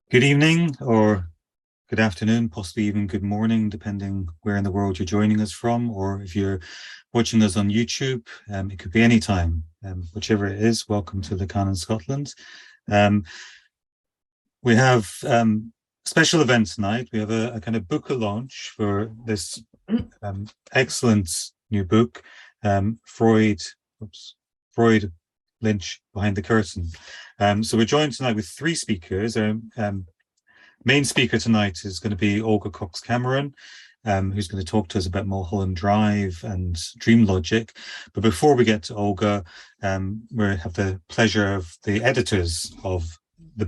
Good evening or good afternoon, possibly even good morning, depending where in the world you're joining us from, or if you're watching us on YouTube, it could be any time. Whichever it is, welcome to Lacan in Scotland. Um, we have special event tonight. We have a kind of book launch for this excellent new book, Freud, Freud, Lynch, Behind the Curtain. So we're joined tonight with three speakers. Main speaker tonight is going to be Olga Cox Cameron, who's going to talk to us about Mulholland Drive and dream logic. But before we get to Olga, we have the pleasure of the editors of the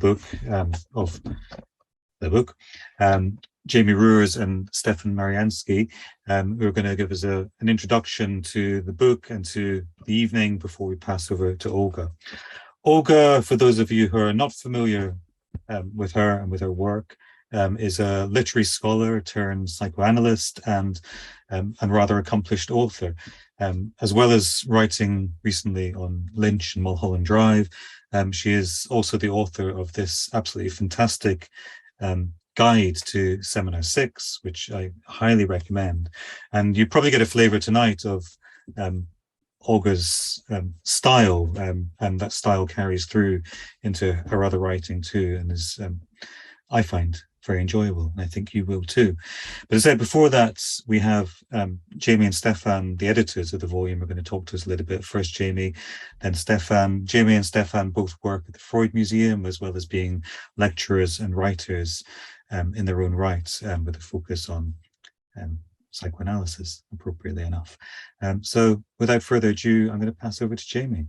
book, Jamie Ruers and Stefan Marianski, who are going to give us an introduction to the book and to the evening before we pass over to Olga. Olga, for those of you who are not familiar with her and with her work, is a literary scholar turned psychoanalyst and rather accomplished author, as well as writing recently on Lynch and Mulholland Drive. She is also the author of this absolutely fantastic guide to Seminar 6, which I highly recommend. And you probably get a flavor tonight of Olga's style, and that style carries through into her other writing too, and is, I find, very enjoyable, and I think you will too. But as I said, before that, we have Jamie and Stefan, the editors of the volume, are going to talk to us a little bit. First Jamie, then Stefan. Jamie and Stefan both work at the Freud Museum, as well as being lecturers and writers in their own right, with a focus on psychoanalysis, appropriately enough. So without further ado, I'm going to pass over to Jamie.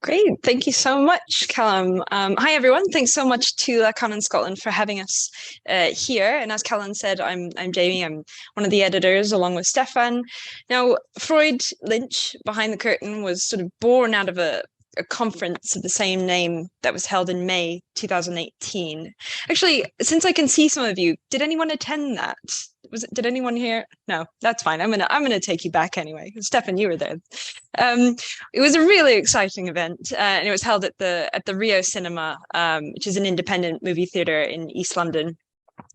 Great. Thank you so much, Calum. Hi, everyone. Thanks so much to Lacan in Scotland for having us here. And as Calum said, I'm Jamie. I'm one of the editors along with Stefan. Now, Freud, Lynch, Behind the Curtain was sort of born out of a conference of the same name that was held in May 2018. Actually, since I can see some of you, did anyone attend that? Did anyone here? No, that's fine. I'm gonna take you back anyway. Stefan, you were there. It was a really exciting event, and it was held at the Rio Cinema, which is an independent movie theater in East London,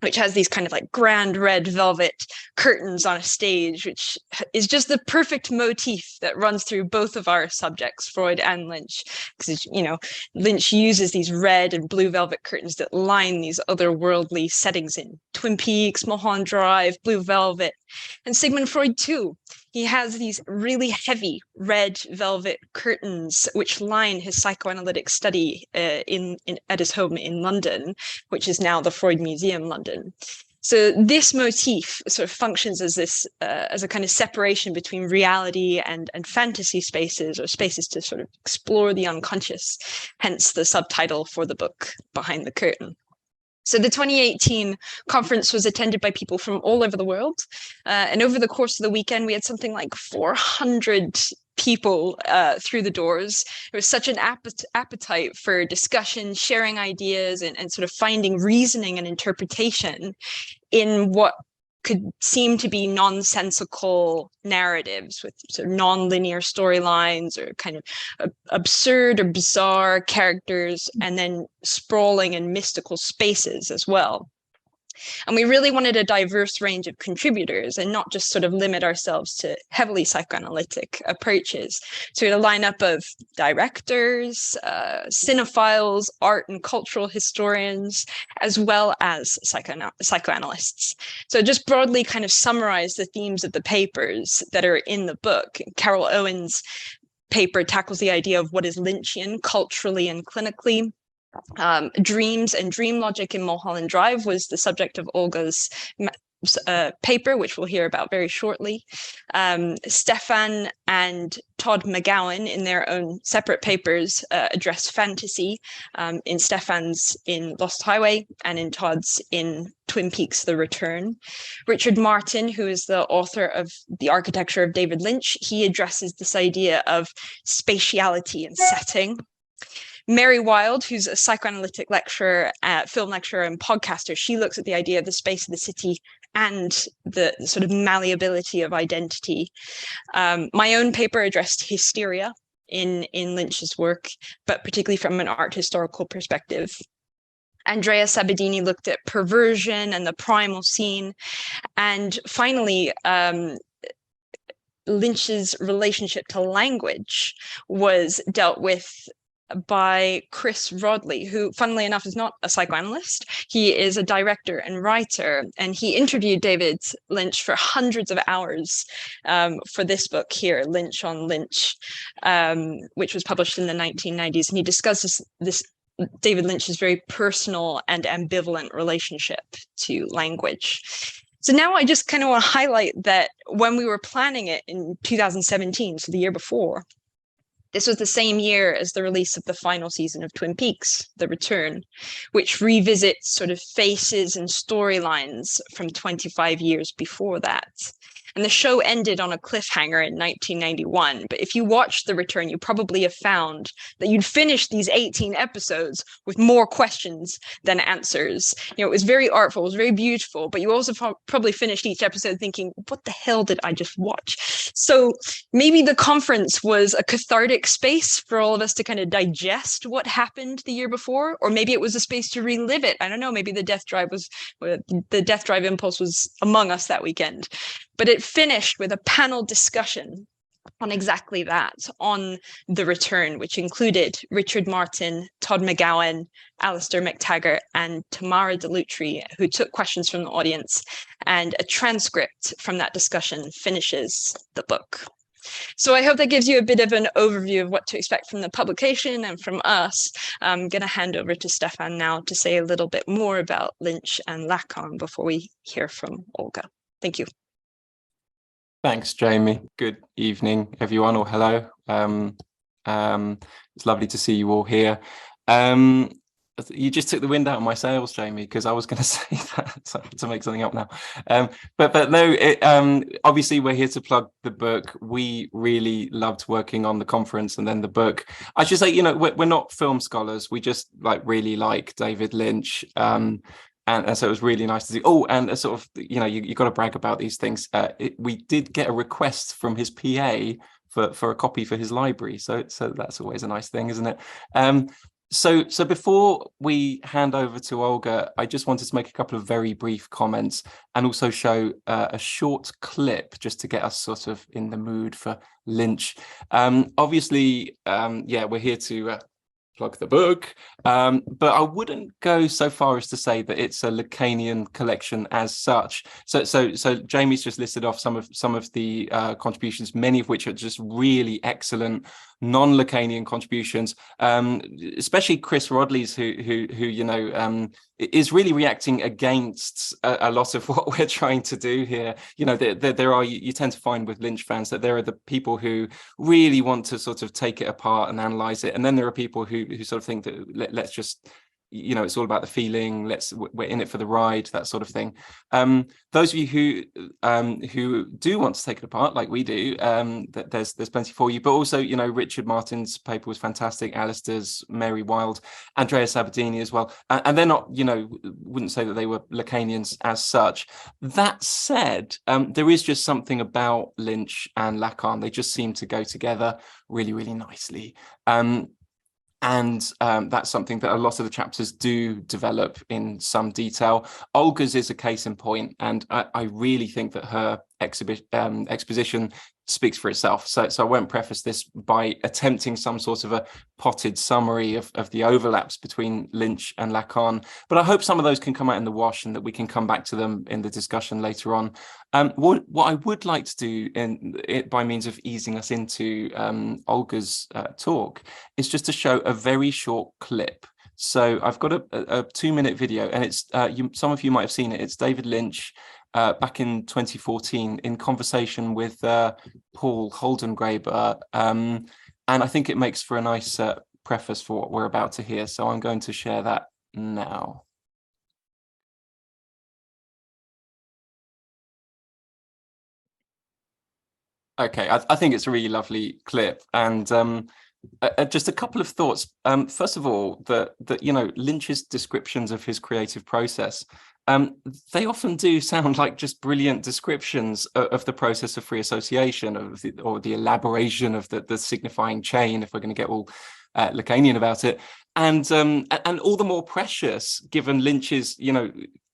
which has these kind of like grand red velvet curtains on a stage, which is just the perfect motif that runs through both of our subjects, Freud and Lynch. Because, you know, Lynch uses these red and blue velvet curtains that line these otherworldly settings in Twin Peaks, Mulholland Drive, Blue Velvet, and Sigmund Freud too. He has these really heavy red velvet curtains which line his psychoanalytic study at his home in London, which is now the Freud Museum London. So this motif sort of functions as this as a kind of separation between reality and fantasy spaces, or spaces to sort of explore the unconscious, hence the subtitle for the book, Behind the Curtain. So the 2018 conference was attended by people from all over the world. And over the course of the weekend, we had something like 400 people through the doors. There was such an appetite for discussion, sharing ideas, and sort of finding reasoning and interpretation in what could seem to be nonsensical narratives with sort of non-linear storylines or kind of absurd or bizarre characters, and then sprawling and mystical spaces as well. And we really wanted a diverse range of contributors and not just sort of limit ourselves to heavily psychoanalytic approaches. So we had a lineup of directors, cinephiles, art and cultural historians, as well as psychoanalysts. So just broadly kind of summarize the themes of the papers that are in the book. Carol Owen's paper tackles the idea of what is Lynchian culturally and clinically. Dreams and dream logic in Mulholland Drive was the subject of Olga's paper, which we'll hear about very shortly. Stefan and Todd McGowan, in their own separate papers, address fantasy, in Stefan's in Lost Highway and in Todd's in Twin Peaks: The Return. Richard Martin, who is the author of The Architecture of David Lynch, he addresses this idea of spatiality and setting. Mary Wilde, who's a psychoanalytic lecturer, film lecturer and podcaster, she looks at the idea of the space of the city and the sort of malleability of identity. My own paper addressed hysteria in Lynch's work, but particularly from an art historical perspective. Andrea Sabadini looked at perversion and the primal scene. And finally, Lynch's relationship to language was dealt with by Chris Rodley, who, funnily enough, is not a psychoanalyst. He is a director and writer, and he interviewed David Lynch for hundreds of hours for this book here, Lynch on Lynch, which was published in the 1990s. And he discusses this David Lynch's very personal and ambivalent relationship to language. So now I just kind of want to highlight that when we were planning it in 2017, so the year before, this was the same year as the release of the final season of Twin Peaks, The Return, which revisits sort of faces and storylines from 25 years before that. And the show ended on a cliffhanger in 1991. But if you watched The Return, you probably have found that you'd finished these 18 episodes with more questions than answers. You know, it was very artful, it was very beautiful, but you also probably finished each episode thinking, what the hell did I just watch? So maybe the conference was a cathartic space for all of us to kind of digest what happened the year before, or maybe it was a space to relive it. I don't know, maybe the death drive impulse was among us that weekend. But it finished with a panel discussion on exactly that, on The Return, which included Richard Martin, Todd McGowan, Alistair McTaggart, and Tamara Delutri, who took questions from the audience, and a transcript from that discussion finishes the book. So I hope that gives you a bit of an overview of what to expect from the publication and from us. I'm going to hand over to Stefan now to say a little bit more about Lynch and Lacan before we hear from Olga. Thank you. Thanks, Jamie. Good evening, everyone, or hello. It's lovely to see you all here. You just took the wind out of my sails, Jamie, because I was going to say that to make something up now. But no, obviously we're here to plug the book. We really loved working on the conference and then the book. I should say, you know, we're not film scholars. We just really like David Lynch. And so it was really nice to see. Oh, and a sort of, you know, you got to brag about these things. We did get a request from his PA for a copy for his library. So that's always a nice thing, isn't it? So before we hand over to Olga, I just wanted to make a couple of very brief comments and also show a short clip just to get us sort of in the mood for Lynch. Obviously, we're here to plug the book, but I wouldn't go so far as to say that it's a Lacanian collection as such. So Jamie's just listed off some of the contributions, many of which are just really excellent non-Lacanian contributions, especially Chris Rodley's, who you know is really reacting against a lot of what we're trying to do here. You know, there are, you tend to find with Lynch fans that there are the people who really want to sort of take it apart and analyze it, and then there are people who sort of think that let's just, you know, it's all about the feeling, we're in it for the ride, that sort of thing. Those of you who do want to take it apart, like we do, there's plenty for you. But also, you know, Richard Martin's paper was fantastic, Alistair's, Mary Wilde, Andrea Sabadini as well. And they're not, you know, wouldn't say that they were Lacanians as such. That said, there is just something about Lynch and Lacan. They just seem to go together really, really nicely. And that's something that a lot of the chapters do develop in some detail. Olga's is a case in point, and I really think that her exposition speaks for itself. So I won't preface this by attempting some sort of a potted summary of the overlaps between Lynch and Lacan, but I hope some of those can come out in the wash and that we can come back to them in the discussion later on. What I would like to do by means of easing us into Olga's talk is just to show a very short clip. So I've got a 2-minute video, and it's some of you might have seen it. It's David Lynch back in 2014 in conversation with Paul Holdengräber, and I think it makes for a nice preface for what we're about to hear. So I'm going to share that now. Okay, I think it's a really lovely clip, and just a couple of thoughts. First of all, that you know, Lynch's descriptions of his creative process, they often do sound like just brilliant descriptions of the process of free association, or the elaboration of the signifying chain, if we're going to get all Lacanian about it, and all the more precious given Lynch's,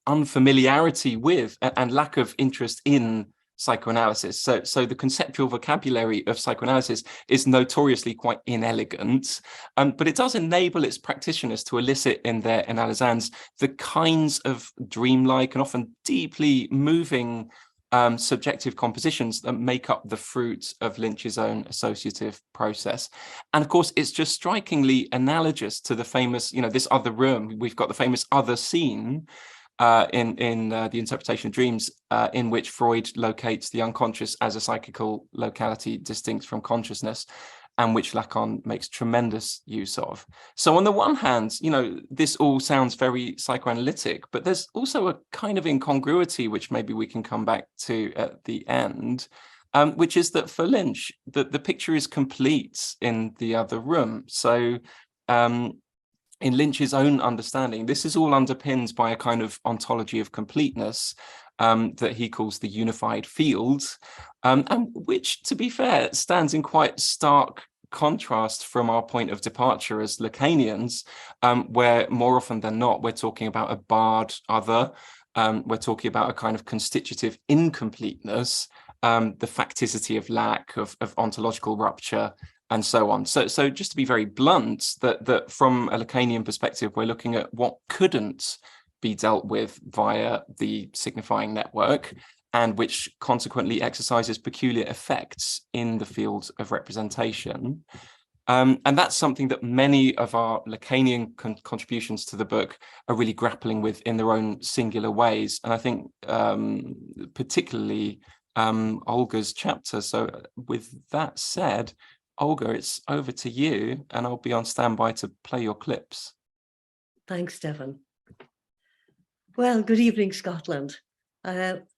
unfamiliarity with and lack of interest in psychoanalysis. So the conceptual vocabulary of psychoanalysis is notoriously quite inelegant, but it does enable its practitioners to elicit in their analyses the kinds of dreamlike and often deeply moving subjective compositions that make up the fruit of Lynch's own associative process. And of course, it's just strikingly analogous to the famous, this other room. We've got the famous other scene in the interpretation of dreams, in which Freud locates the unconscious as a psychical locality distinct from consciousness, and which Lacan makes tremendous use of. So on the one hand, this all sounds very psychoanalytic, but there's also a kind of incongruity, which maybe we can come back to at the end, which is that for Lynch, the picture is complete in the other room. So in Lynch's own understanding, this is all underpinned by a kind of ontology of completeness that he calls the unified field, and which, to be fair, stands in quite stark contrast from our point of departure as Lacanians, where more often than not, we're talking about a barred other, we're talking about a kind of constitutive incompleteness, the facticity of lack, of ontological rupture, and so on. So just to be very blunt, that from a Lacanian perspective, we're looking at what couldn't be dealt with via the signifying network, and which consequently exercises peculiar effects in the field of representation. And that's something that many of our Lacanian contributions to the book are really grappling with in their own singular ways. And I think particularly Olga's chapter. So with that said, Olga, it's over to you, and I'll be on standby to play your clips. Thanks, Stefan. Well, good evening, Scotland.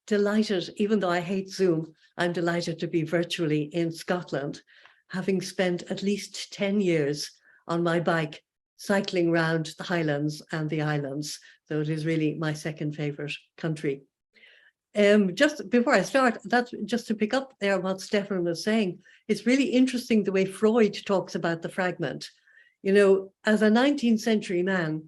Delighted, even though I hate Zoom, I'm delighted to be virtually in Scotland, having spent at least 10 years on my bike cycling around the Highlands and the Islands. So it is really my second favorite country. Just before I start, that's just to pick up there what Stefan was saying. It's really interesting the way Freud talks about the fragment. As a 19th century man,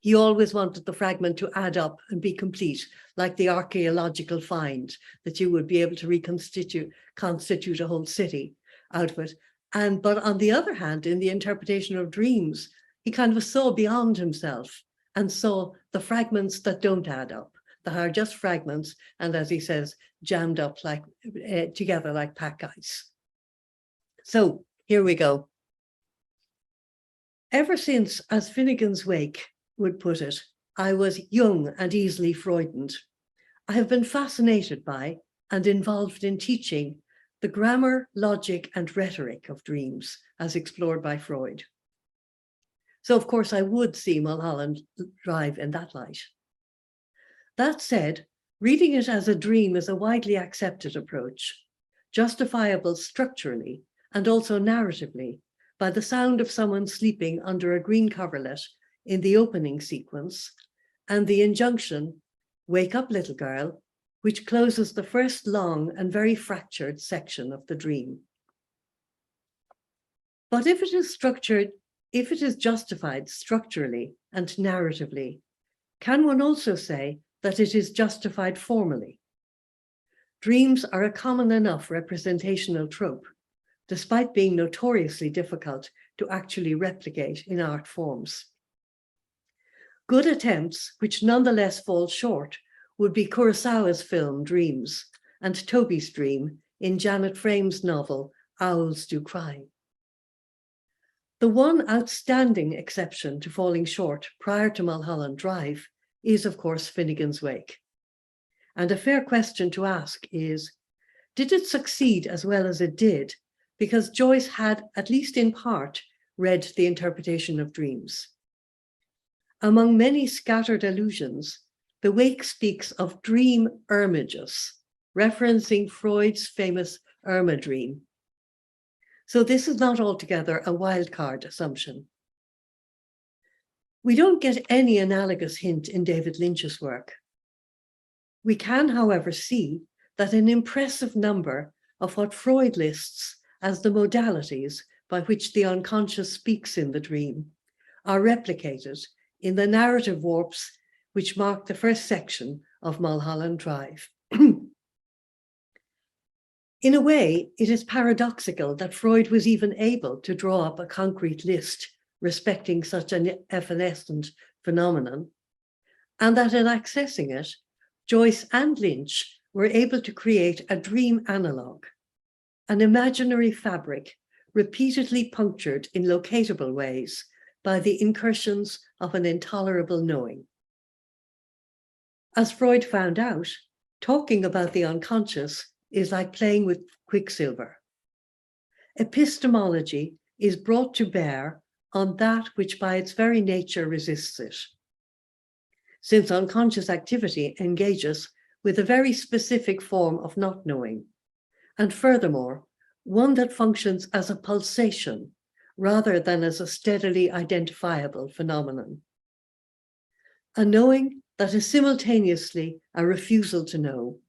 he always wanted the fragment to add up and be complete, like the archaeological find, that you would be able to constitute a whole city out of it. But on the other hand, in the interpretation of dreams, he kind of saw beyond himself and saw the fragments that don't add up, that are just fragments, and as he says, jammed up like together like pack ice. So here we go. Ever since, as Finnegan's Wake would put it, I was young and easily frightened, I have been fascinated by and involved in teaching the grammar, logic, and rhetoric of dreams as explored by Freud. So of course I would see Mulholland Drive in that light. That said, reading it as a dream is a widely accepted approach, justifiable structurally and also narratively by the sound of someone sleeping under a green coverlet in the opening sequence and the injunction, "Wake up, little girl," which closes the first long and very fractured section of the dream. But if it is justified structurally and narratively, can one also say that it is justified formally? Dreams are a common enough representational trope, despite being notoriously difficult to actually replicate in art forms. Good attempts, which nonetheless fall short, would be Kurosawa's film Dreams and Toby's Dream in Janet Frame's novel Owls Do Cry. The one outstanding exception to falling short prior to Mulholland Drive is, of course, Finnegan's Wake. And a fair question to ask is, did it succeed as well as it did because Joyce had, at least in part, read the interpretation of dreams? Among many scattered allusions, the Wake speaks of dream ermages, referencing Freud's famous Irma dream. So this is not altogether a wildcard assumption. We don't get any analogous hint in David Lynch's work. We can, however, see that an impressive number of what Freud lists as the modalities by which the unconscious speaks in the dream are replicated in the narrative warps which mark the first section of Mulholland Drive. In a way, it is paradoxical that Freud was even able to draw up a concrete list respecting such an evanescent phenomenon, and that in accessing it, Joyce and Lynch were able to create a dream analogue, an imaginary fabric repeatedly punctured in locatable ways by the incursions of an intolerable knowing. As Freud found out, talking about the unconscious is like playing with quicksilver. Epistemology is brought to bear on that which by its very nature resists it. Since unconscious activity engages with a very specific form of not knowing, and furthermore, one that functions as a pulsation rather than as a steadily identifiable phenomenon. A knowing that is simultaneously a refusal to know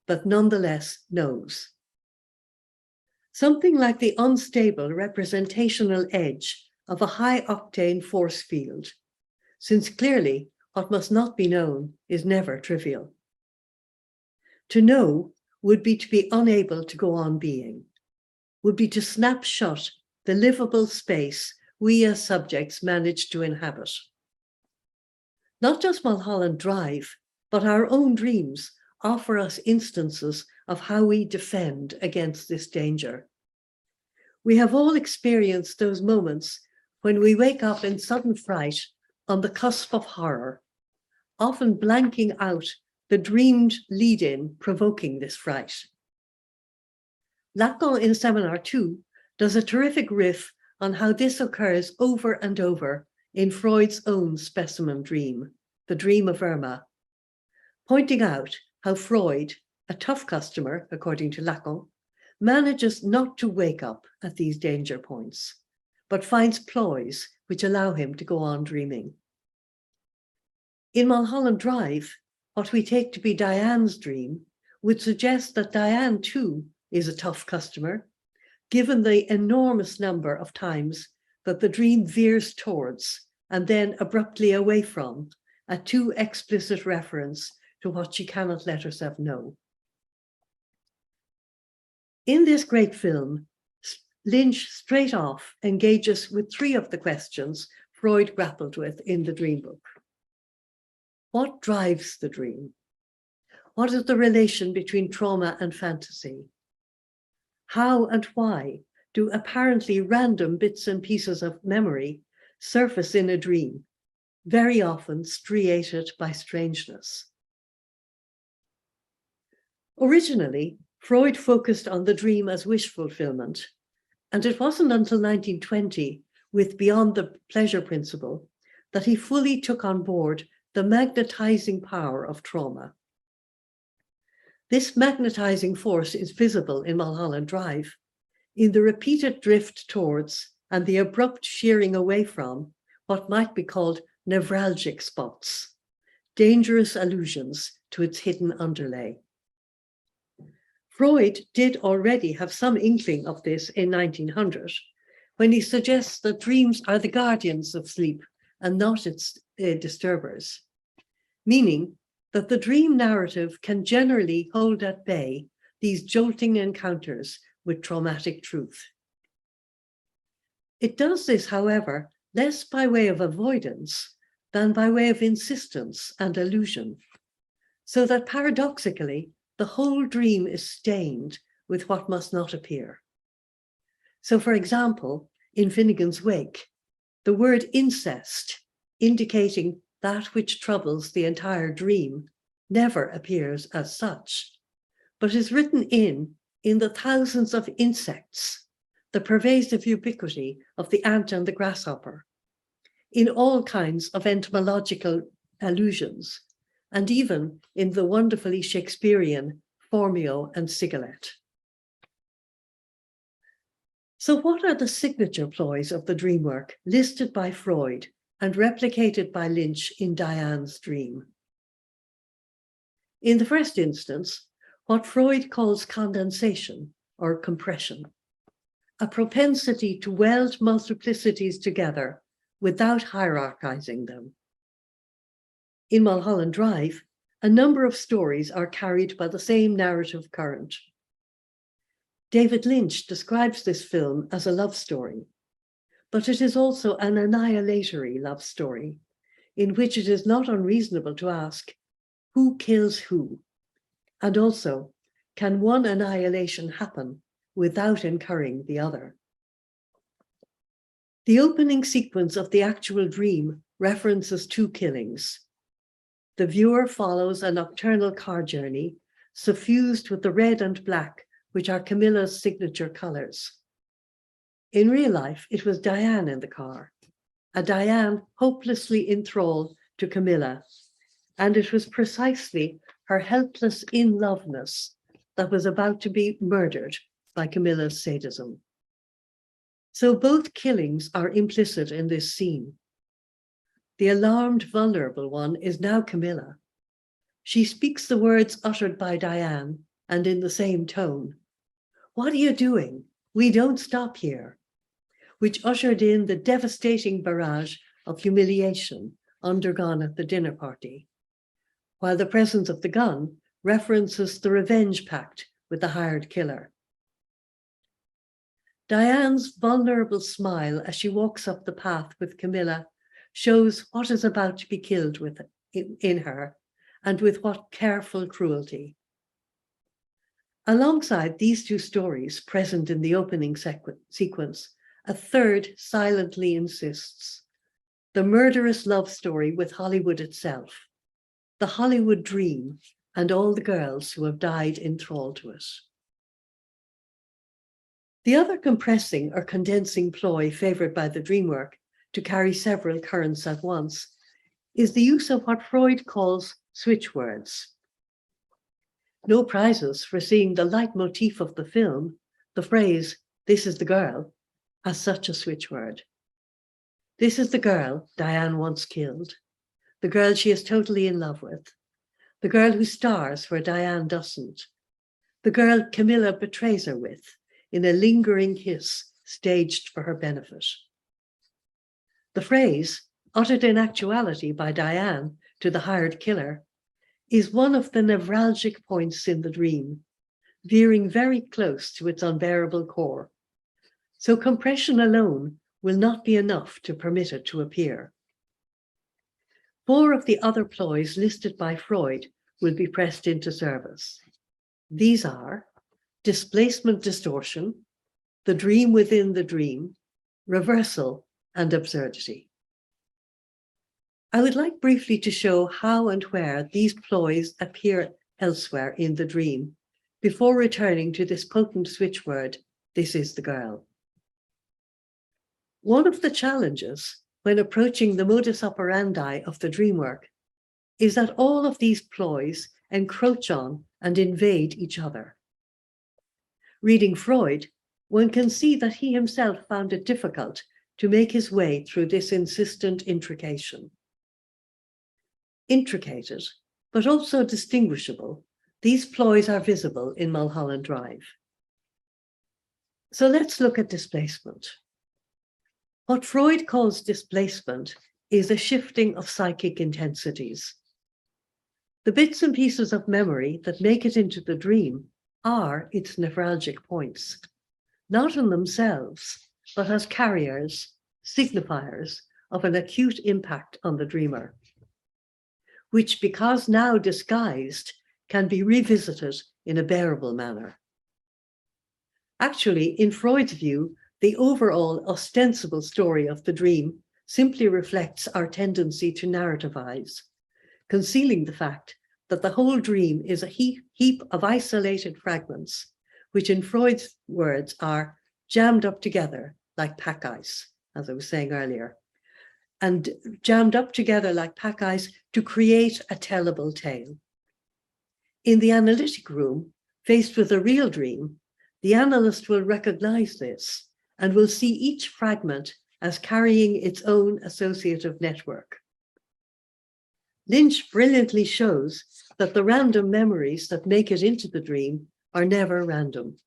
but nonetheless knows. Something like the unstable representational edge of a high-octane force field, since clearly what must not be known is never trivial. To know would be to be unable to go on being, would be to snap shut the livable space we as subjects manage to inhabit. Not just Mulholland Drive, but our own dreams offer us instances of how we defend against this danger. We have all experienced those moments when we wake up in sudden fright on the cusp of horror, often blanking out the dreamed lead-in provoking this fright. Lacan in Seminar 2 does a terrific riff on how this occurs over and over in Freud's own specimen dream, the dream of Irma, pointing out how Freud, a tough customer, according to Lacan, manages not to wake up at these danger points, but finds ploys which allow him to go on dreaming. In Mulholland Drive, what we take to be Diane's dream would suggest that Diane too is a tough customer, given the enormous number of times that the dream veers towards and then abruptly away from a too explicit reference to what she cannot let herself know. In this great film, Lynch straight off engages with three of the questions Freud grappled with in the dream book. What drives the dream? What is the relation between trauma and fantasy? How and why do apparently random bits and pieces of memory surface in a dream, very often striated by strangeness? Originally, Freud focused on the dream as wish fulfillment, and it wasn't until 1920, with Beyond the Pleasure Principle, that he fully took on board the magnetizing power of trauma. This magnetizing force is visible in Mulholland Drive, in the repeated drift towards and the abrupt shearing away from what might be called nevralgic spots, dangerous allusions to its hidden underlay. Freud did already have some inkling of this in 1900, when he suggests that dreams are the guardians of sleep and not its disturbers, meaning that the dream narrative can generally hold at bay these jolting encounters with traumatic truth. It does this, however, less by way of avoidance than by way of insistence and illusion, so that paradoxically, the whole dream is stained with what must not appear. So, for example, in Finnegan's Wake, the word incest, indicating that which troubles the entire dream, never appears as such, but is written in the thousands of insects, the pervasive ubiquity of the ant and the grasshopper, in all kinds of entomological allusions, and even in the wonderfully Shakespearean Phormio and Sigalet. So what are the signature ploys of the dream work listed by Freud and replicated by Lynch in Diane's dream? In the first instance, what Freud calls condensation or compression. a propensity to weld multiplicities together without hierarchizing them. In Mulholland Drive, a number of stories are carried by the same narrative current. David Lynch describes this film as a love story, but it is also an annihilatory love story, in which it is not unreasonable to ask, who kills who? And also, can one annihilation happen without incurring the other? The opening sequence of the actual dream references two killings. The viewer follows a nocturnal car journey suffused with the red and black, which are Camilla's signature colors. In real life, it was Diane in the car, a Diane hopelessly enthralled to Camilla, and it was precisely her helpless in-loveness that was about to be murdered by Camilla's sadism. So both killings are implicit in this scene. The alarmed, vulnerable one is now Camilla. She speaks the words uttered by Diane, and in the same tone. "What are you doing? We don't stop here," which ushered in the devastating barrage of humiliation undergone at the dinner party, while the presence of the gun references the revenge pact with the hired killer. Diane's vulnerable smile as she walks up the path with Camilla shows what is about to be killed in her, and with what careful cruelty. Alongside these two stories present in the opening sequence, a third silently insists: the murderous love story with Hollywood itself, the Hollywood dream, and all the girls who have died enthralled to it. The other compressing or condensing ploy favored by the dream work to carry several currents at once is the use of what Freud calls switch words. No prizes for seeing the leitmotif of the film, the phrase, "this is the girl," as such a switch word. This is the girl Diane once killed, the girl she is totally in love with, the girl who stars where Diane doesn't, the girl Camilla betrays her with in a lingering kiss staged for her benefit. The phrase, uttered in actuality by Diane to the hired killer, is one of the nevralgic points in the dream, veering very close to its unbearable core. So compression alone will not be enough to permit it to appear. 4 of the other ploys listed by Freud will be pressed into service. These are displacement distortion, the dream within the dream, reversal, and absurdity. I would like briefly to show how and where these ploys appear elsewhere in the dream before returning to this potent switch word, "this is the girl." One of the challenges when approaching the modus operandi of the dream work is that all of these ploys encroach on and invade each other. Reading Freud, one can see that he himself found it difficult to make his way through this insistent intrication. Intricated, but also distinguishable, these ploys are visible in Mulholland Drive. So let's look at displacement. What Freud calls displacement is a shifting of psychic intensities. The bits and pieces of memory that make it into the dream are its nevralgic points, not in themselves, but as carriers, signifiers of an acute impact on the dreamer, which, because now disguised, can be revisited in a bearable manner. Actually, in Freud's view, the overall ostensible story of the dream simply reflects our tendency to narrativize, concealing the fact that the whole dream is a heap of isolated fragments, which in Freud's words are jammed up together like pack ice, as I was saying earlier, and jammed up together like pack ice to create a tellable tale. In the analytic room, faced with a real dream, the analyst will recognize this and will see each fragment as carrying its own associative network. Lynch brilliantly shows that the random memories that make it into the dream are never random,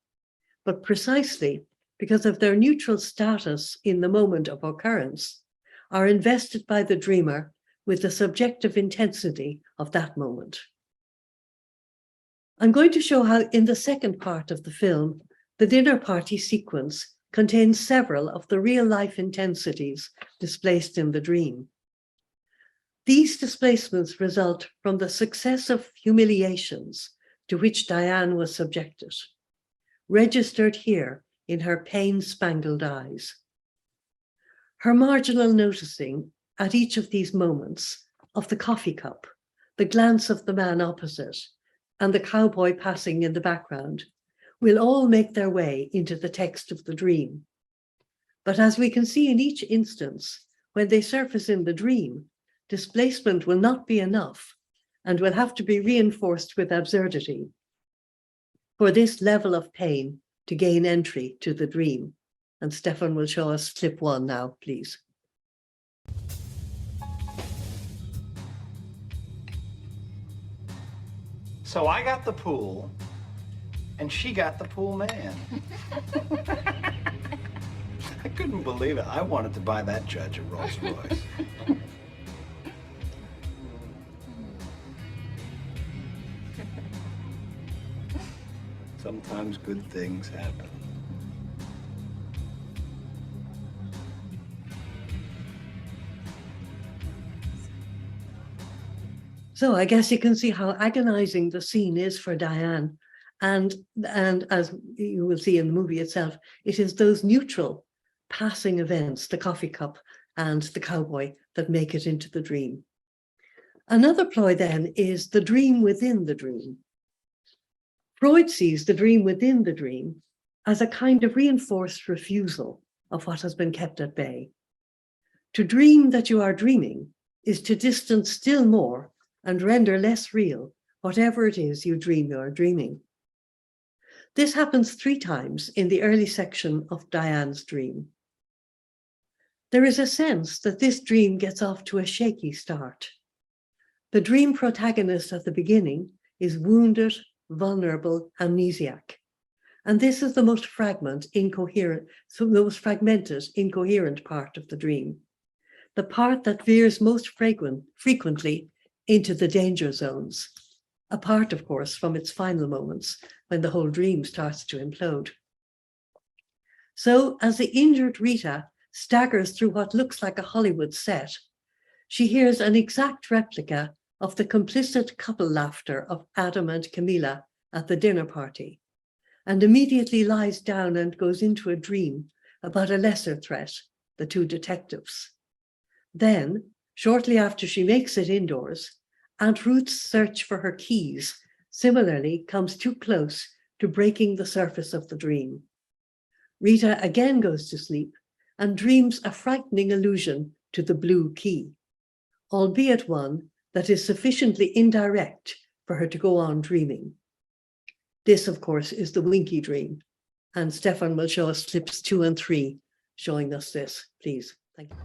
but precisely because of their neutral status in the moment of occurrence, are invested by the dreamer with the subjective intensity of that moment. I'm going to show how in the second part of the film, the dinner party sequence contains several of the real-life intensities displaced in the dream. These displacements result from the successive humiliations to which Diane was subjected, registered here in her pain-spangled eyes. Her marginal noticing at each of these moments of the coffee cup, the glance of the man opposite, and the cowboy passing in the background will all make their way into the text of the dream. But as we can see in each instance, when they surface in the dream, displacement will not be enough and will have to be reinforced with absurdity for this level of pain to gain entry to the dream. And Stefan will show us clip 1 now, please. So I got the pool, and she got the pool man. I couldn't believe it. I wanted to buy that judge a Rolls Royce. Sometimes good things happen. So I guess you can see how agonizing the scene is for Diane. And as you will see in the movie itself, it is those neutral passing events, the coffee cup and the cowboy, that make it into the dream. Another ploy then is the dream within the dream. Freud sees the dream within the dream as a kind of reinforced refusal of what has been kept at bay. To dream that you are dreaming is to distance still more and render less real whatever it is you dream you are dreaming. This happens 3 times in the early section of Diane's dream. There is a sense that this dream gets off to a shaky start. The dream protagonist at the beginning is wounded, vulnerable, amnesiac. And this is the most fragmented, incoherent part of the dream. The part that veers most frequently into the danger zones, apart, of course, from its final moments when the whole dream starts to implode. So as the injured Rita staggers through what looks like a Hollywood set, she hears an exact replica of the complicit couple laughter of Adam and Camilla at the dinner party, and immediately lies down and goes into a dream about a lesser threat, the 2 detectives. Then, shortly after she makes it indoors, Aunt Ruth's search for her keys similarly comes too close to breaking the surface of the dream. Rita again goes to sleep and dreams a frightening allusion to the blue key, albeit one that is sufficiently indirect for her to go on dreaming. This, of course, is the Winky dream, and Stefan will show us clips 2 and 3 showing us this, please. Thank you.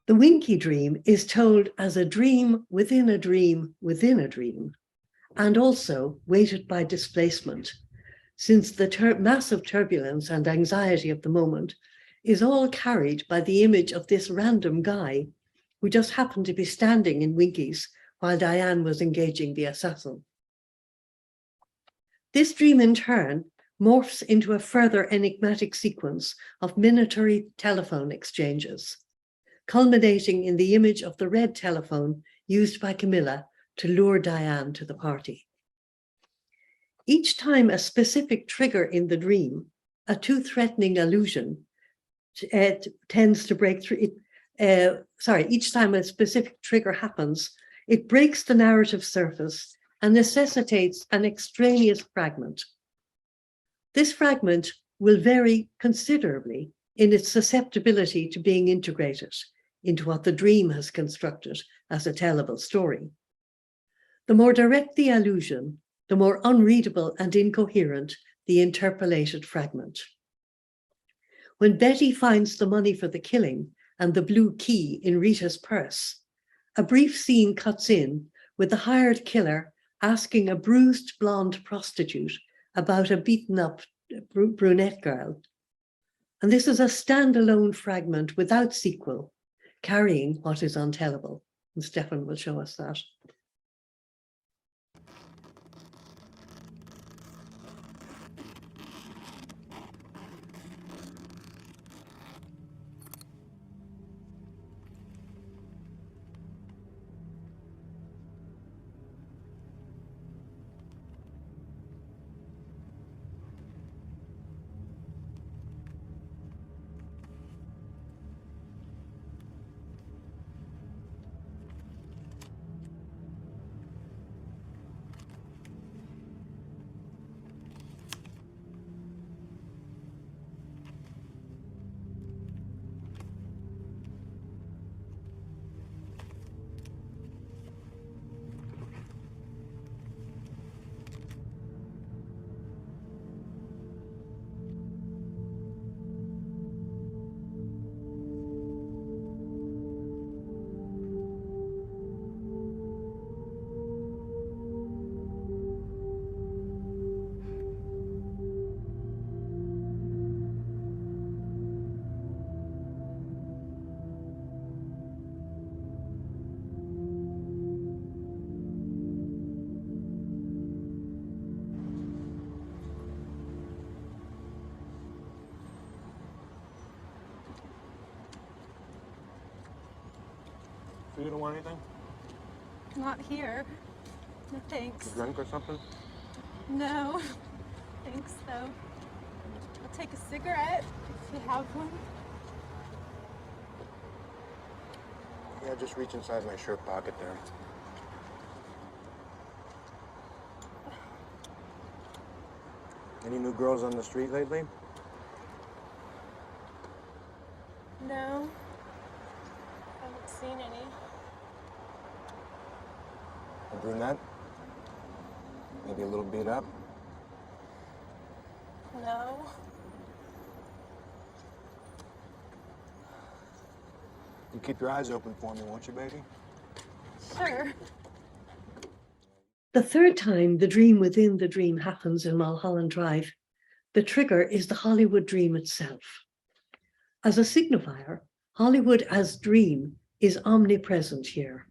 The Winky dream is told as a dream within a dream within a dream, and also weighted by displacement, since the massive turbulence and anxiety of the moment is all carried by the image of this random guy who just happened to be standing in Winky's while Diane was engaging the assassin. This dream in turn morphs into a further enigmatic sequence of minatory telephone exchanges, culminating in the image of the red telephone used by Camilla to lure Diane to the party. Each time a specific trigger in the dream, a too threatening illusion, tends to break through. Each time a specific trigger happens, it breaks the narrative surface and necessitates an extraneous fragment. This fragment will vary considerably in its susceptibility to being integrated into what the dream has constructed as a tellable story. The more direct the allusion, the more unreadable and incoherent the interpolated fragment. When Betty finds the money for the killing and the blue key in Rita's purse, a brief scene cuts in with the hired killer asking a bruised blonde prostitute about a beaten up brunette girl. And this is a standalone fragment without sequel, carrying what is untellable. And Stefan will show us that. You don't want anything? Not here. No thanks. A drink or something? No. Thanks, though. I'll take a cigarette if you have one. Yeah, just reach inside my shirt pocket there. Any new girls on the street lately? No. Haven't seen any. A brunette? Maybe a little beat up? No. You keep your eyes open for me, won't you, baby? Sure. The third time the dream within the dream happens in Mulholland Drive, the trigger is the Hollywood dream itself. As a signifier, Hollywood as dream is omnipresent here.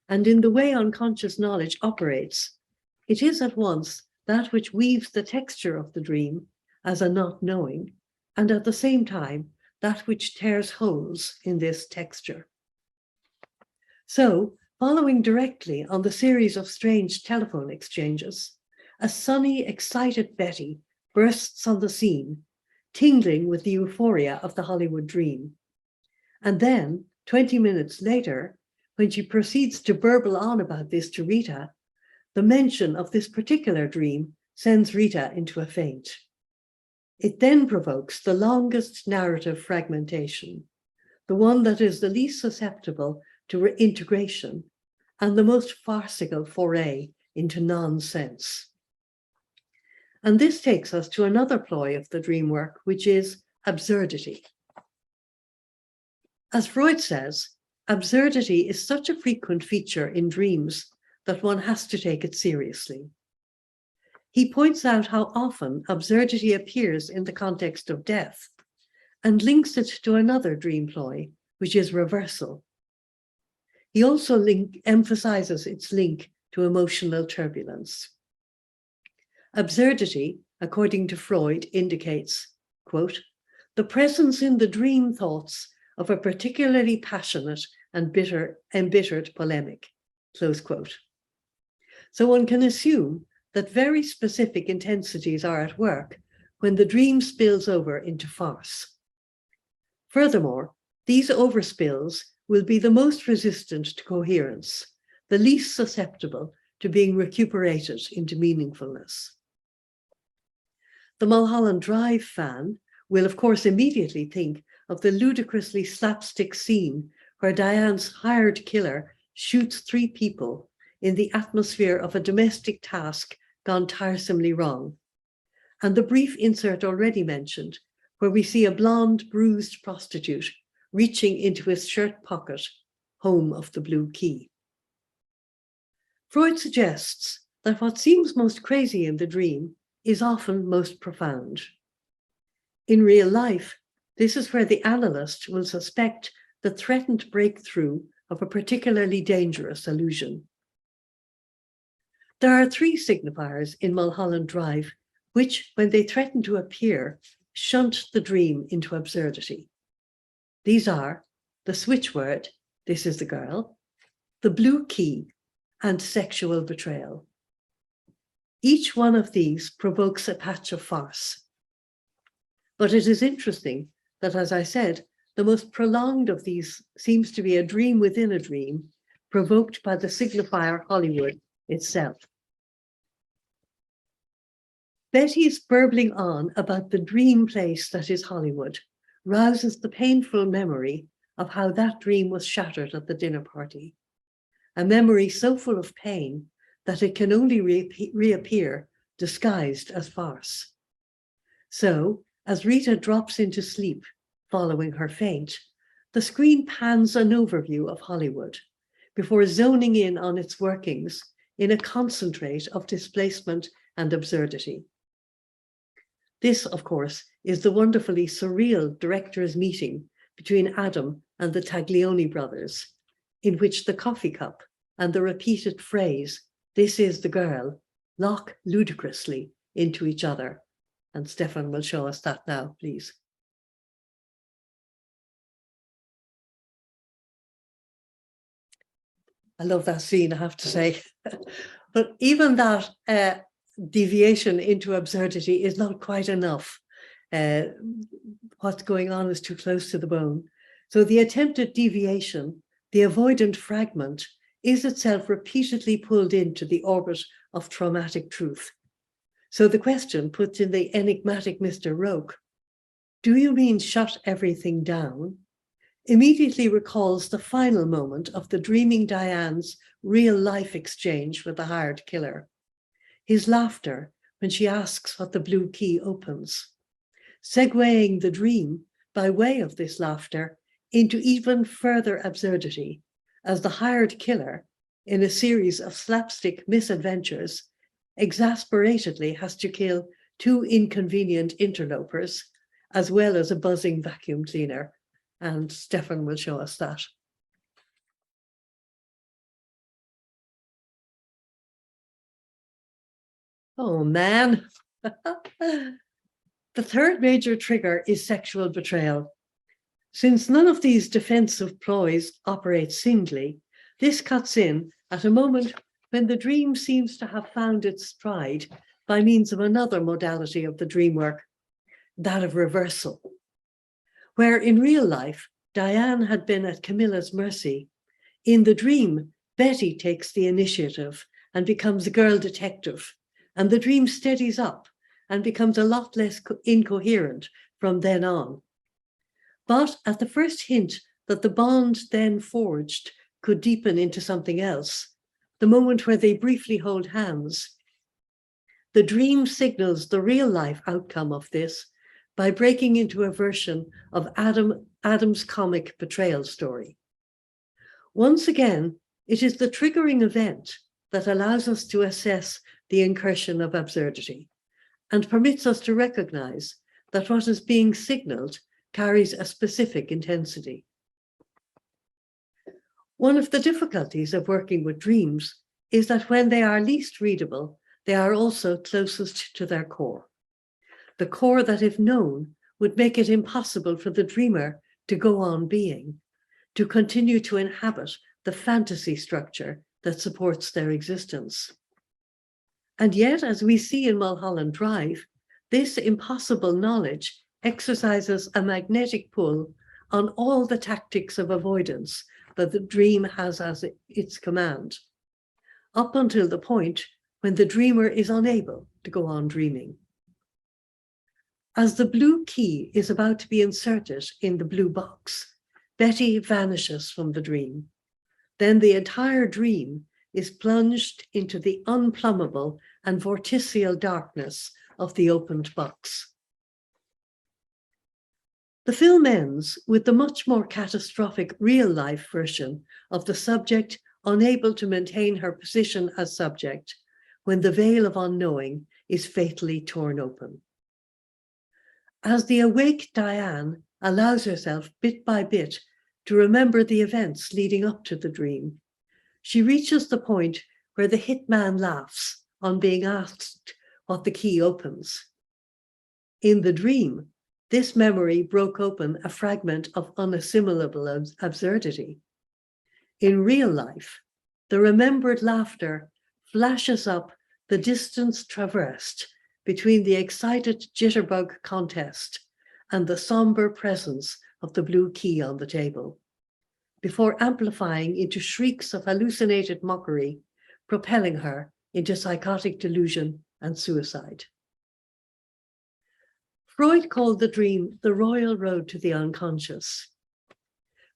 And in the way unconscious knowledge operates, it is at once that which weaves the texture of the dream as a not knowing, and at the same time, that which tears holes in this texture. So, following directly on the series of strange telephone exchanges, a sunny, excited Betty bursts on the scene, tingling with the euphoria of the Hollywood dream. And then, 20 minutes later, when she proceeds to burble on about this to Rita, the mention of this particular dream sends Rita into a faint. It then provokes the longest narrative fragmentation, the one that is the least susceptible to reintegration and the most farcical foray into nonsense. And this takes us to another ploy of the dream work, which is absurdity. As Freud says, absurdity is such a frequent feature in dreams that one has to take it seriously. He points out how often absurdity appears in the context of death and links it to another dream ploy, which is reversal. He also emphasizes its link to emotional turbulence. Absurdity, according to Freud, indicates, quote, the presence in the dream thoughts of a particularly passionate and embittered polemic, close quote. So one can assume that very specific intensities are at work when the dream spills over into farce. Furthermore, these overspills will be the most resistant to coherence, the least susceptible to being recuperated into meaningfulness. The Mulholland Drive fan will, of course, immediately think of the ludicrously slapstick scene where Diane's hired killer shoots 3 people in the atmosphere of a domestic task gone tiresomely wrong, and the brief insert already mentioned, where we see a blonde, bruised prostitute reaching into his shirt pocket, home of the blue key. Freud suggests that what seems most crazy in the dream is often most profound. In real life, this is where the analyst will suspect the threatened breakthrough of a particularly dangerous illusion. There are 3 signifiers in Mulholland Drive, which, when they threaten to appear, shunt the dream into absurdity. These are the switch word, this is the girl, the blue key, and sexual betrayal. Each one of these provokes a patch of farce. But it is interesting that, as I said, the most prolonged of these seems to be a dream within a dream, provoked by the signifier Hollywood itself. Betty's burbling on about the dream place that is Hollywood rouses the painful memory of how that dream was shattered at the dinner party, a memory so full of pain that it can only reappear disguised as farce. So, as Rita drops into sleep following her faint, the screen pans an overview of Hollywood before zoning in on its workings in a concentrate of displacement and absurdity. This, of course, is the wonderfully surreal director's meeting between Adam and the Taglioni brothers, in which the coffee cup and the repeated phrase, "This is the girl," lock ludicrously into each other. And Stefan will show us that now, please. I love that scene, I have to say. But even that deviation into absurdity is not quite enough. What's going on is too close to the bone. So the attempted deviation, the avoidant fragment, is itself repeatedly pulled into the orbit of traumatic truth. So the question put in the enigmatic Mr. Roke, "Do you mean shut everything down?" immediately recalls the final moment of the dreaming Diane's real-life exchange with the hired killer. His laughter when she asks what the blue key opens, segueing the dream by way of this laughter into even further absurdity, as the hired killer, in a series of slapstick misadventures, exasperatedly has to kill 2 inconvenient interlopers, as well as a buzzing vacuum cleaner. And Stefan will show us that. Oh man. The third major trigger is sexual betrayal. Since none of these defensive ploys operate singly, this cuts in at a moment when the dream seems to have found its stride by means of another modality of the dream work, that of reversal. Where in real life, Diane had been at Camilla's mercy, in the dream, Betty takes the initiative and becomes a girl detective, and the dream steadies up and becomes a lot less incoherent from then on. But at the first hint that the bond then forged could deepen into something else, the moment where they briefly hold hands, the dream signals the real life outcome of this by breaking into a version of Adam's comic betrayal story. Once again, it is the triggering event that allows us to assess the incursion of absurdity and permits us to recognize that what is being signaled carries a specific intensity. One of the difficulties of working with dreams is that when they are least readable, they are also closest to their core. The core that, if known, would make it impossible for the dreamer to go on being, to continue to inhabit the fantasy structure that supports their existence. And yet, as we see in Mulholland Drive, this impossible knowledge exercises a magnetic pull on all the tactics of avoidance that the dream has as its command, up until the point when the dreamer is unable to go on dreaming. As the blue key is about to be inserted in the blue box, Betty vanishes from the dream. Then the entire dream is plunged into the unplumbable and vorticial darkness of the opened box. The film ends with the much more catastrophic real-life version of the subject unable to maintain her position as subject when the veil of unknowing is fatally torn open. As the awake Diane allows herself bit by bit to remember the events leading up to the dream, she reaches the point where the hitman laughs on being asked what the key opens. In the dream, this memory broke open a fragment of unassimilable absurdity. In real life, the remembered laughter flashes up the distance traversed between the excited jitterbug contest and the somber presence of the blue key on the table, before amplifying into shrieks of hallucinated mockery, propelling her into psychotic delusion and suicide. Freud called the dream the royal road to the unconscious.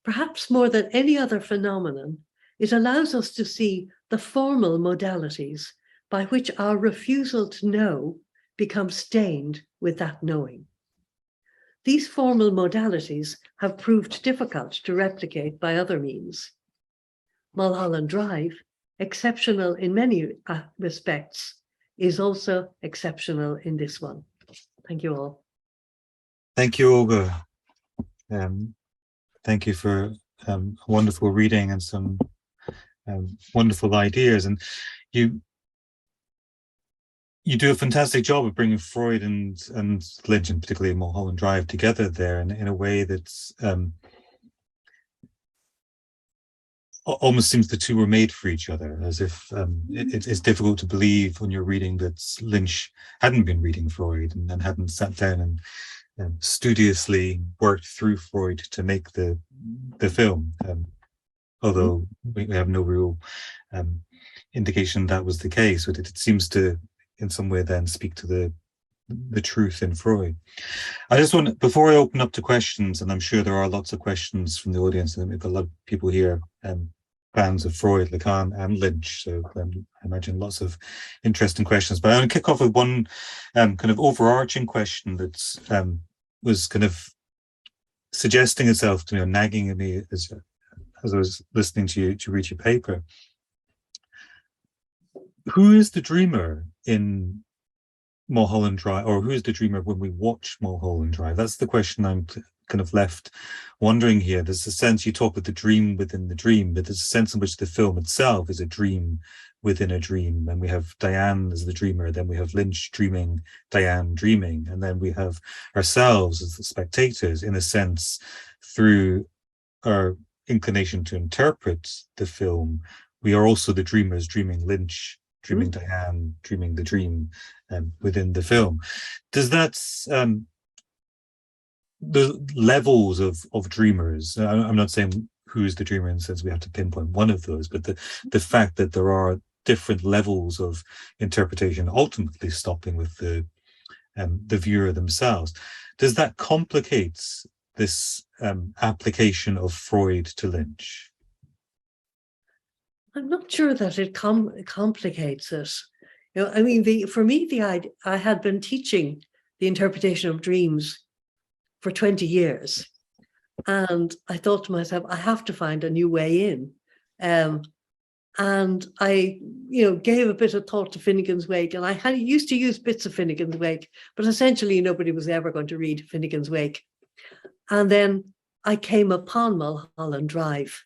Perhaps more than any other phenomenon, it allows us to see the formal modalities by which our refusal to know becomes stained with that knowing. These formal modalities have proved difficult to replicate by other means. Mulholland Drive, exceptional in many respects, is also exceptional in this one. Thank you all. Thank you, Olga. Thank you for a wonderful reading and some wonderful ideas. And you do a fantastic job of bringing Freud and Lynch, and particularly Mulholland Drive, together there in a way that's almost seems the two were made for each other, as if it's difficult to believe when you're reading that Lynch hadn't been reading Freud and hadn't sat down and studiously worked through Freud to make the film, although we have no real indication that was the case. But it seems to, in some way, then speak to the truth in Freud. I just want, before I open up to questions, and I'm sure there are lots of questions from the audience, and we've got a lot of people here, fans of Freud, Lacan, and Lynch, so I imagine lots of interesting questions. But I want to kick off with one kind of overarching question that's was kind of suggesting itself to me, or nagging at me as I was listening to you to read your paper. Who is the dreamer in Mulholland Drive, or who is the dreamer when we watch Mulholland Drive? That's the question I'm kind of left wondering here. There's a sense, you talk with the dream within the dream, but there's a sense in which the film itself is a dream within a dream, and we have Diane as the dreamer, then we have Lynch dreaming, Diane dreaming, and then we have ourselves as the spectators, in a sense, through our inclination to interpret the film. We are also the dreamers dreaming Lynch, dreaming Diane, dreaming the dream within the film. Does that, the levels of dreamers, I'm not saying who's the dreamer in the sense we have to pinpoint one of those, but the fact that there are different levels of interpretation, ultimately stopping with the viewer themselves, does that complicate this application of Freud to Lynch? I'm not sure that it complicates it. You know, I mean, for me, I had been teaching the interpretation of dreams for 20 years. And I thought to myself, I have to find a new way in. And I, gave a bit of thought to Finnegan's Wake, and I used to use bits of Finnegan's Wake, but essentially nobody was ever going to read Finnegan's Wake. And then I came upon Mulholland Drive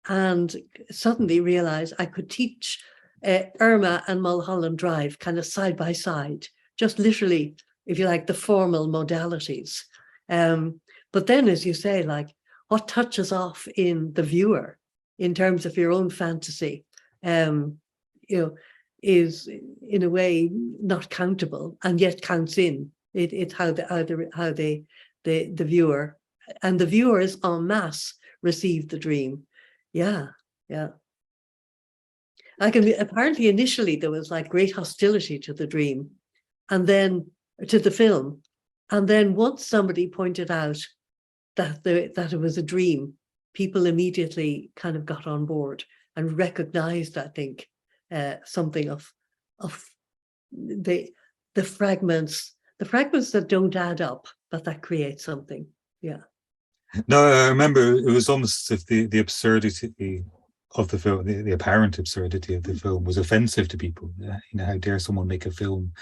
and suddenly realized I could teach Irma and Mulholland Drive kind of side by side, just literally, if you like, the formal modalities. But then, as you say, like what touches off in the viewer in terms of your own fantasy, is in a way not countable and yet counts in. It's how the viewer and the viewers en masse receive the dream. Yeah. Apparently initially there was like great hostility to the dream, and then to the film, and then once somebody pointed out that it was a dream, people immediately kind of got on board and recognized, I think, something of the fragments that don't add up, but that create something. Yeah. No, I remember it was almost as if the absurdity of the film, the apparent absurdity of the film was offensive to people. How dare someone make a film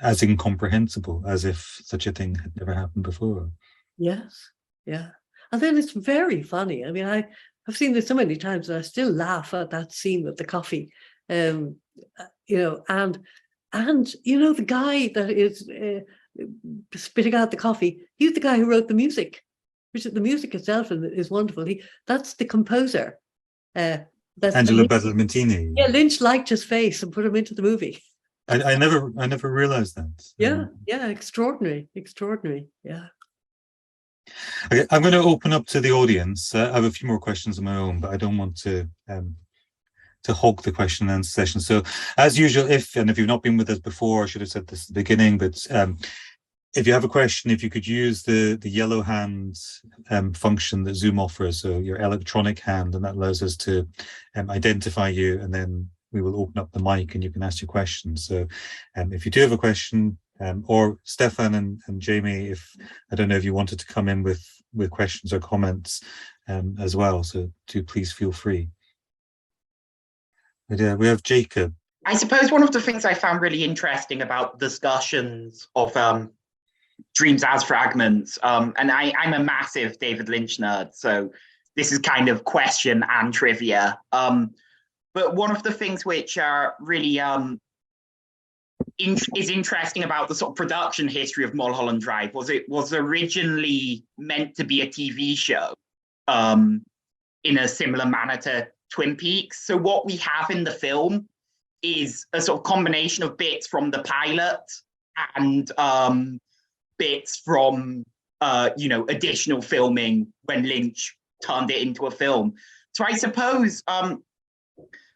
as incomprehensible as if such a thing had never happened before? Yes, yeah. And then it's very funny. I mean, I've seen this so many times and I still laugh at that scene with the coffee. And the guy that is spitting out the coffee, he's the guy who wrote the music, which the music itself is wonderful. That's the composer. Angelo Badalamenti. Yeah, Lynch liked his face and put him into the movie. I never realized that. Yeah, extraordinary. Yeah. Okay, I'm going to open up to the audience. I have a few more questions of my own, but I don't want to hog the question and answer session. So, as usual, if you've not been with us before, I should have said this at the beginning, but if you have a question, if you could use the yellow hand function that Zoom offers, so your electronic hand, and that allows us to identify you, and then we will open up the mic and you can ask your questions. So if you do have a question, or Stefan and Jamie, I don't know if you wanted to come in with questions or comments as well, so do please feel free. But, we have Jacob. I suppose one of the things I found really interesting about discussions of dreams as fragments, and I'm a massive David Lynch nerd, so this is kind of question and trivia. But one of the things which are really is interesting about the sort of production history of Mulholland Drive was it was originally meant to be a TV show in a similar manner to Twin Peaks. So what we have in the film is a sort of combination of bits from the pilot and bits from additional filming when Lynch turned it into a film. So I suppose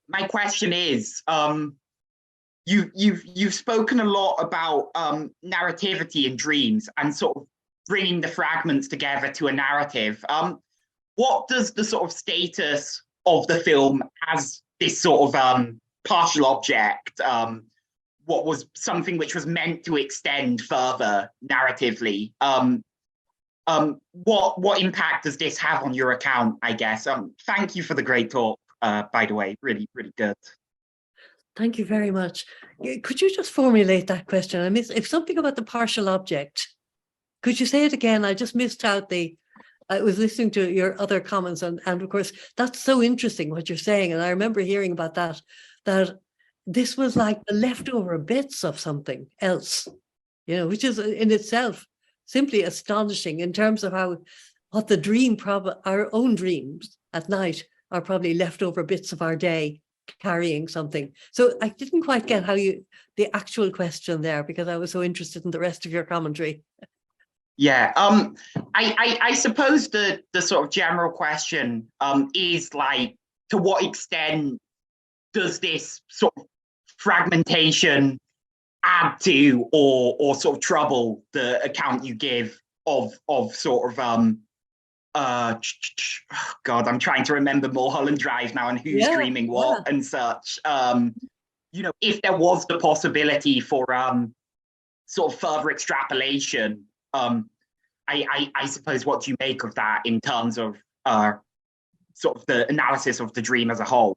my question is, you've spoken a lot about narrativity in dreams and sort of bringing the fragments together to a narrative. What does the sort of status of the film as this sort of partial object, what was something which was meant to extend further narratively, what impact does this have on your account, I guess? Thank you for the great talk, by the way, really, really good. Thank you very much. Could you just formulate that question? I missed if something about the partial object. Could you say it again? I just missed out I was listening to your other comments, and of course, that's so interesting what you're saying. And I remember hearing about that this was like the leftover bits of something else, which is in itself simply astonishing in terms of what the dream, our own dreams at night are probably leftover bits of our day carrying something. So I didn't quite get the actual question there, because I was so interested in the rest of your commentary. Yeah, I suppose the sort of general question is like, to what extent does this sort of fragmentation add to or sort of trouble the account you give of sort of God, I'm trying to remember Mulholland Drive now and who's dreaming what and such. If there was the possibility for sort of further extrapolation, I suppose, what do you make of that in terms of sort of the analysis of the dream as a whole?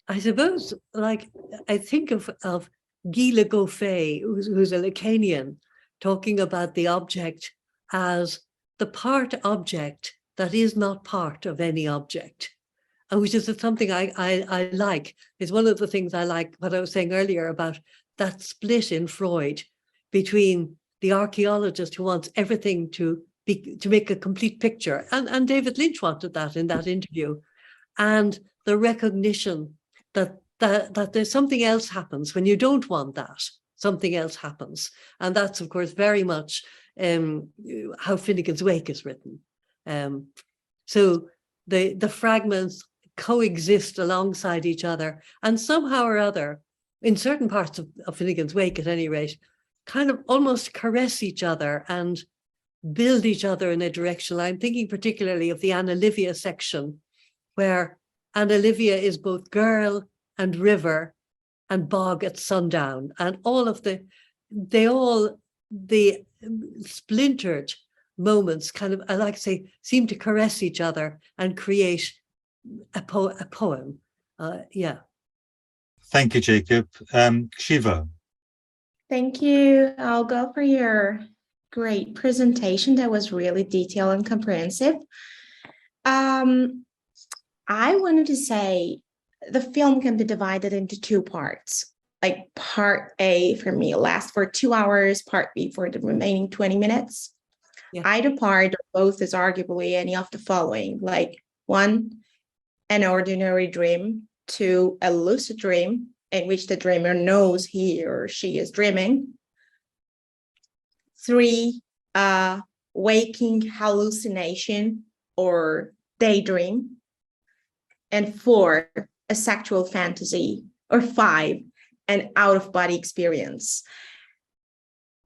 I suppose, like, I think of Guy Le Goffet, who's a Lacanian, talking about the object as the part object that is not part of any object, and which is something I like. It's one of the things I like, what I was saying earlier about that split in Freud between the archaeologist who wants everything to make a complete picture, and David Lynch wanted that in that interview, and the recognition that there's something else happens when you don't want that. Something else happens, and that's of course very much how Finnegan's Wake is written. So the fragments coexist alongside each other, and somehow or other, in certain parts of Finnegan's Wake, at any rate, kind of almost caress each other and build each other in a direction. I'm thinking particularly of the Anna Livia section, where Anna Livia is both girl and river and bog at sundown, and all of the splintered moments kind of, I like to say, seem to caress each other and create a poem. Yeah. Thank you, Jacob. Shiva. Thank you, Olga, for your great presentation. That was really detailed and comprehensive. I wanted to say the film can be divided into two parts. Like part A for me lasts for 2 hours, part B for the remaining 20 minutes. Yeah. Either part or both is arguably any of the following, like 1, an ordinary dream, 2, a lucid dream in which the dreamer knows he or she is dreaming, 3, waking hallucination or daydream, and 4, a sexual fantasy, or 5, an out-of-body experience.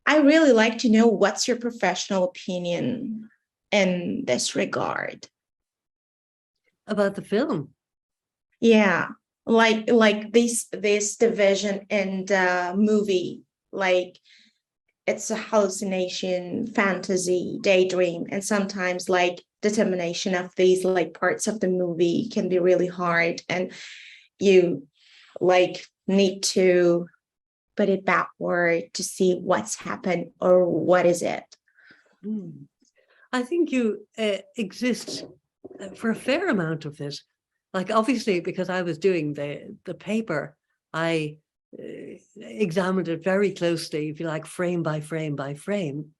I really like to know what's your professional opinion in this regard. About the film? Yeah, like this division in the movie, like it's a hallucination, fantasy, daydream, and sometimes like determination of these like parts of the movie can be really hard, and you like need to put it backward to see what's happened or what is it. I think you exist for a fair amount of it. Like, obviously, because I was doing the paper, I examined it very closely, if you like, frame by frame by frame.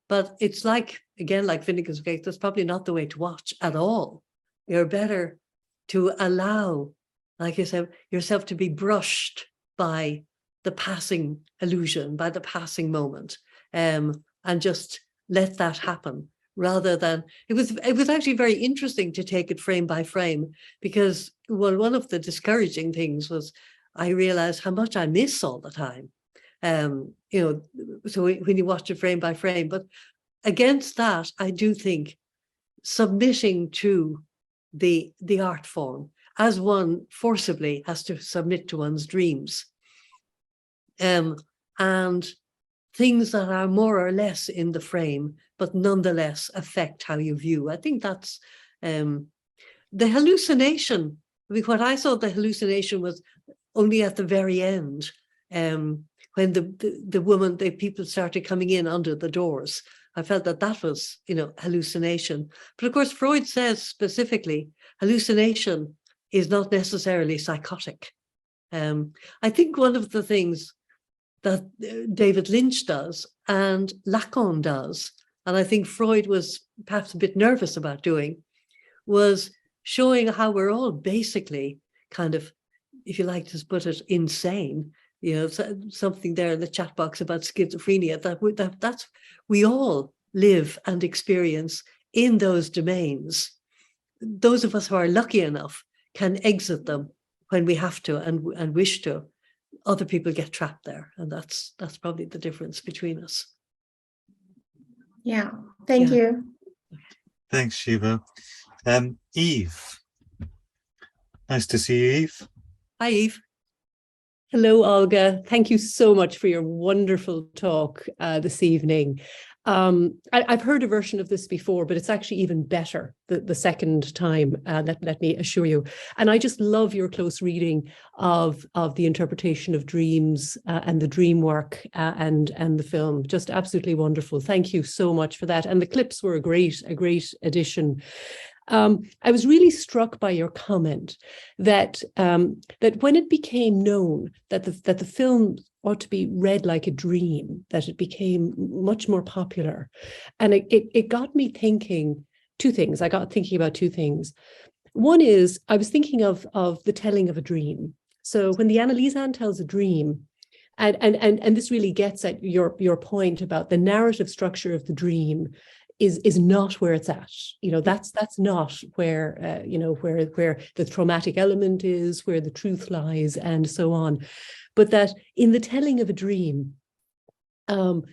But it's like, again, like Finnegan's Wake, that's probably not the way to watch at all. You're better to allow, like you said, yourself to be brushed by the passing illusion, by the passing moment, and just let that happen, rather than, it was actually very interesting to take it frame by frame, because, well, one of the discouraging things was I realized how much I miss all the time. So when you watch it frame by frame, but against that, I do think submitting to the art form, as one forcibly has to submit to one's dreams, and things that are more or less in the frame, but nonetheless affect how you view. I think that's the hallucination. I mean, what I saw, the hallucination was only at the very end, when the people started coming in under the doors. I felt that was, hallucination. But of course, Freud says specifically, hallucination is not necessarily psychotic. I think one of the things that David Lynch does and Lacan does, and I think Freud was perhaps a bit nervous about doing, was showing how we're all basically kind of, if you like to put it, insane. Something there in the chat box about schizophrenia, that's we all live and experience in those domains. Those of us who are lucky enough can exit them when we have to and wish to. Other people get trapped there, and that's probably the difference between us. Yeah, thank you. Thanks, Shiva. Eve. Nice to see you, Eve. Hi, Eve. Hello, Olga. Thank you so much for your wonderful talk this evening. I've heard a version of this before, but it's actually even better the second time, let me assure you. And I just love your close reading of the interpretation of dreams and the dream work and the film. Just absolutely wonderful. Thank you so much for that. And the clips were a great addition. I was really struck by your comment that that when it became known that the film ought to be read like a dream, that it became much more popular, and it got me thinking two things. I got thinking about two things. One is I was thinking of the telling of a dream. So when the analyses tells a dream, and this really gets at your point about the narrative structure of the dream. Is not where it's at. That's not where where the traumatic element is, where the truth lies, and so on. But that in the telling of a dream, how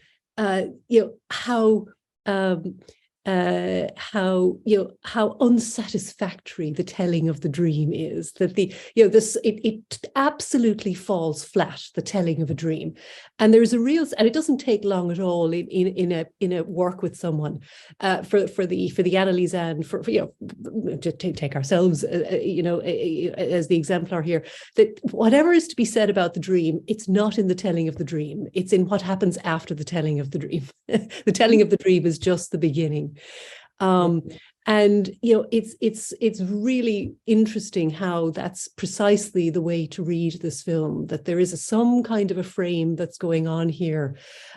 unsatisfactory the telling of the dream is, that it absolutely falls flat, the telling of a dream. And there's a real, and it doesn't take long at all in a work with someone for the analyses and for to take ourselves as the exemplar here, that whatever is to be said about the dream, it's not in the telling of the dream, it's in what happens after the telling of the dream. The telling of the dream is just the beginning. And it's really interesting how that's precisely the way to read this film, that there is some kind of a frame that's going on here,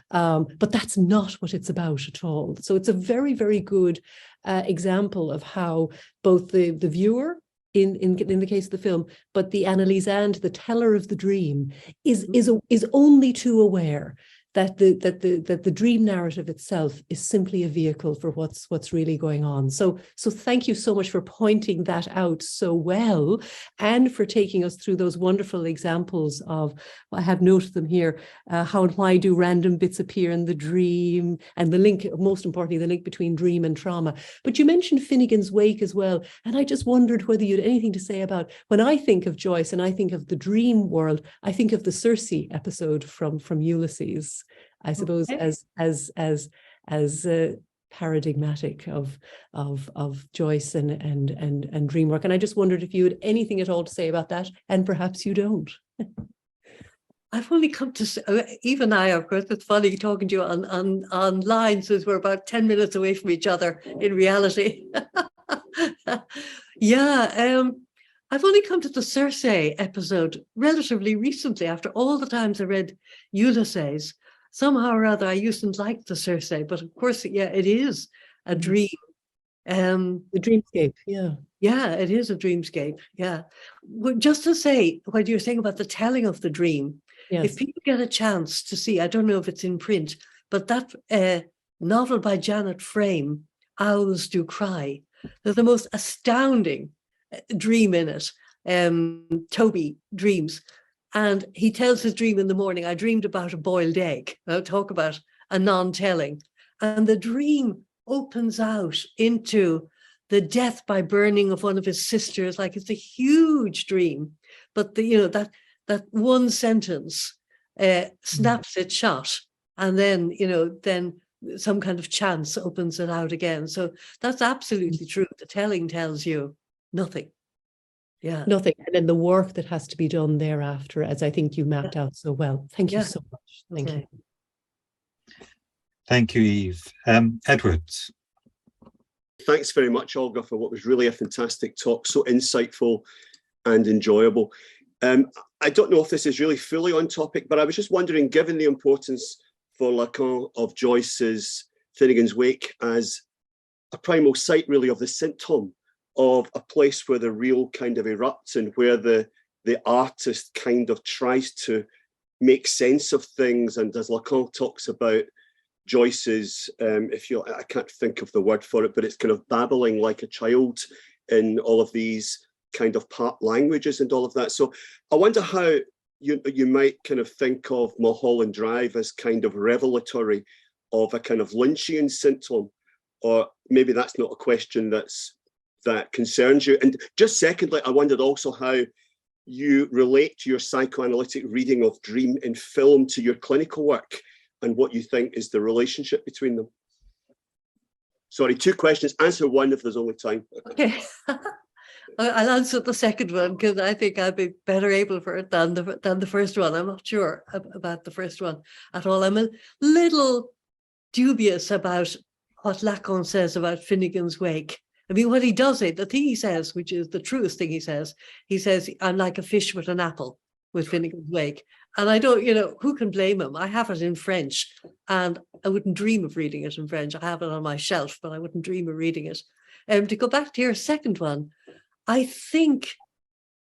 but that's not what it's about at all. So it's a very, very good example of how both the viewer in the case of the film, but the analyse and the teller of the dream is only too aware that the dream narrative itself is simply a vehicle for what's really going on. So thank you so much for pointing that out so well, and for taking us through those wonderful examples of, I have noted them here, how and why do random bits appear in the dream, and the link, most importantly, the link between dream and trauma. But you mentioned Finnegan's Wake as well, and I just wondered whether you had anything to say about, when I think of Joyce and I think of the dream world, I think of the Circe episode from Ulysses, I suppose, okay, as paradigmatic of Joyce and dream work. And I just wondered if you had anything at all to say about that, and perhaps you don't. I've only come to, even I, of course, it's funny talking to you online, since we're about 10 minutes away from each other in reality. Yeah, I've only come to the Circe episode relatively recently, after all the times I read Ulysses. Somehow or other, I used to like the Circe, but of course, yeah, it is a dream. The dreamscape, yeah. Yeah, it is a dreamscape, yeah. Well, just to say, what you're saying about the telling of the dream, yes, if people get a chance to see, I don't know if it's in print, but that novel by Janet Frame, Owls Do Cry, there's the most astounding dream in it. Toby dreams. And he tells his dream in the morning. I dreamed about a boiled egg. I'll talk about a non-telling. And the dream opens out into the death by burning of one of his sisters. Like, it's a huge dream. But that one sentence snaps it shut. And then, then some kind of chance opens it out again. So that's absolutely true. The telling tells you nothing. Yeah, nothing, and then the work that has to be done thereafter, as I think you mapped out so well. Thank you so much. Thank you. Thank you, Eve. Edward. Thanks very much, Olga, for what was really a fantastic talk, so insightful and enjoyable. I don't know if this is really fully on topic, but I was just wondering, given the importance for Lacan of Joyce's Finnegan's Wake as a primal site, really, of the symptom of a place where the real kind of erupts, and where the artist kind of tries to make sense of things. And as Lacan talks about Joyce's, I can't think of the word for it, but it's kind of babbling like a child in all of these kind of part languages and all of that. So I wonder how you might kind of think of Mulholland Drive as kind of revelatory of a kind of Lynchian symptom, or maybe that's not a question that concerns you. And just secondly, I wondered also how you relate your psychoanalytic reading of dream in film to your clinical work, and what you think is the relationship between them. Sorry, 2 questions. Answer one if there's only time. Okay. I'll answer the second one because I think I'd be better able for it than the first one. I'm not sure about the first one at all. I'm a little dubious about what Lacan says about Finnegan's Wake. I mean, what he does say, the thing he says, which is the truest thing he says, I'm like a fish with an apple with Finnegan's Wake. And I don't, who can blame him? I have it in French and I wouldn't dream of reading it in French. I have it on my shelf, but I wouldn't dream of reading it. To go back to your second one, I think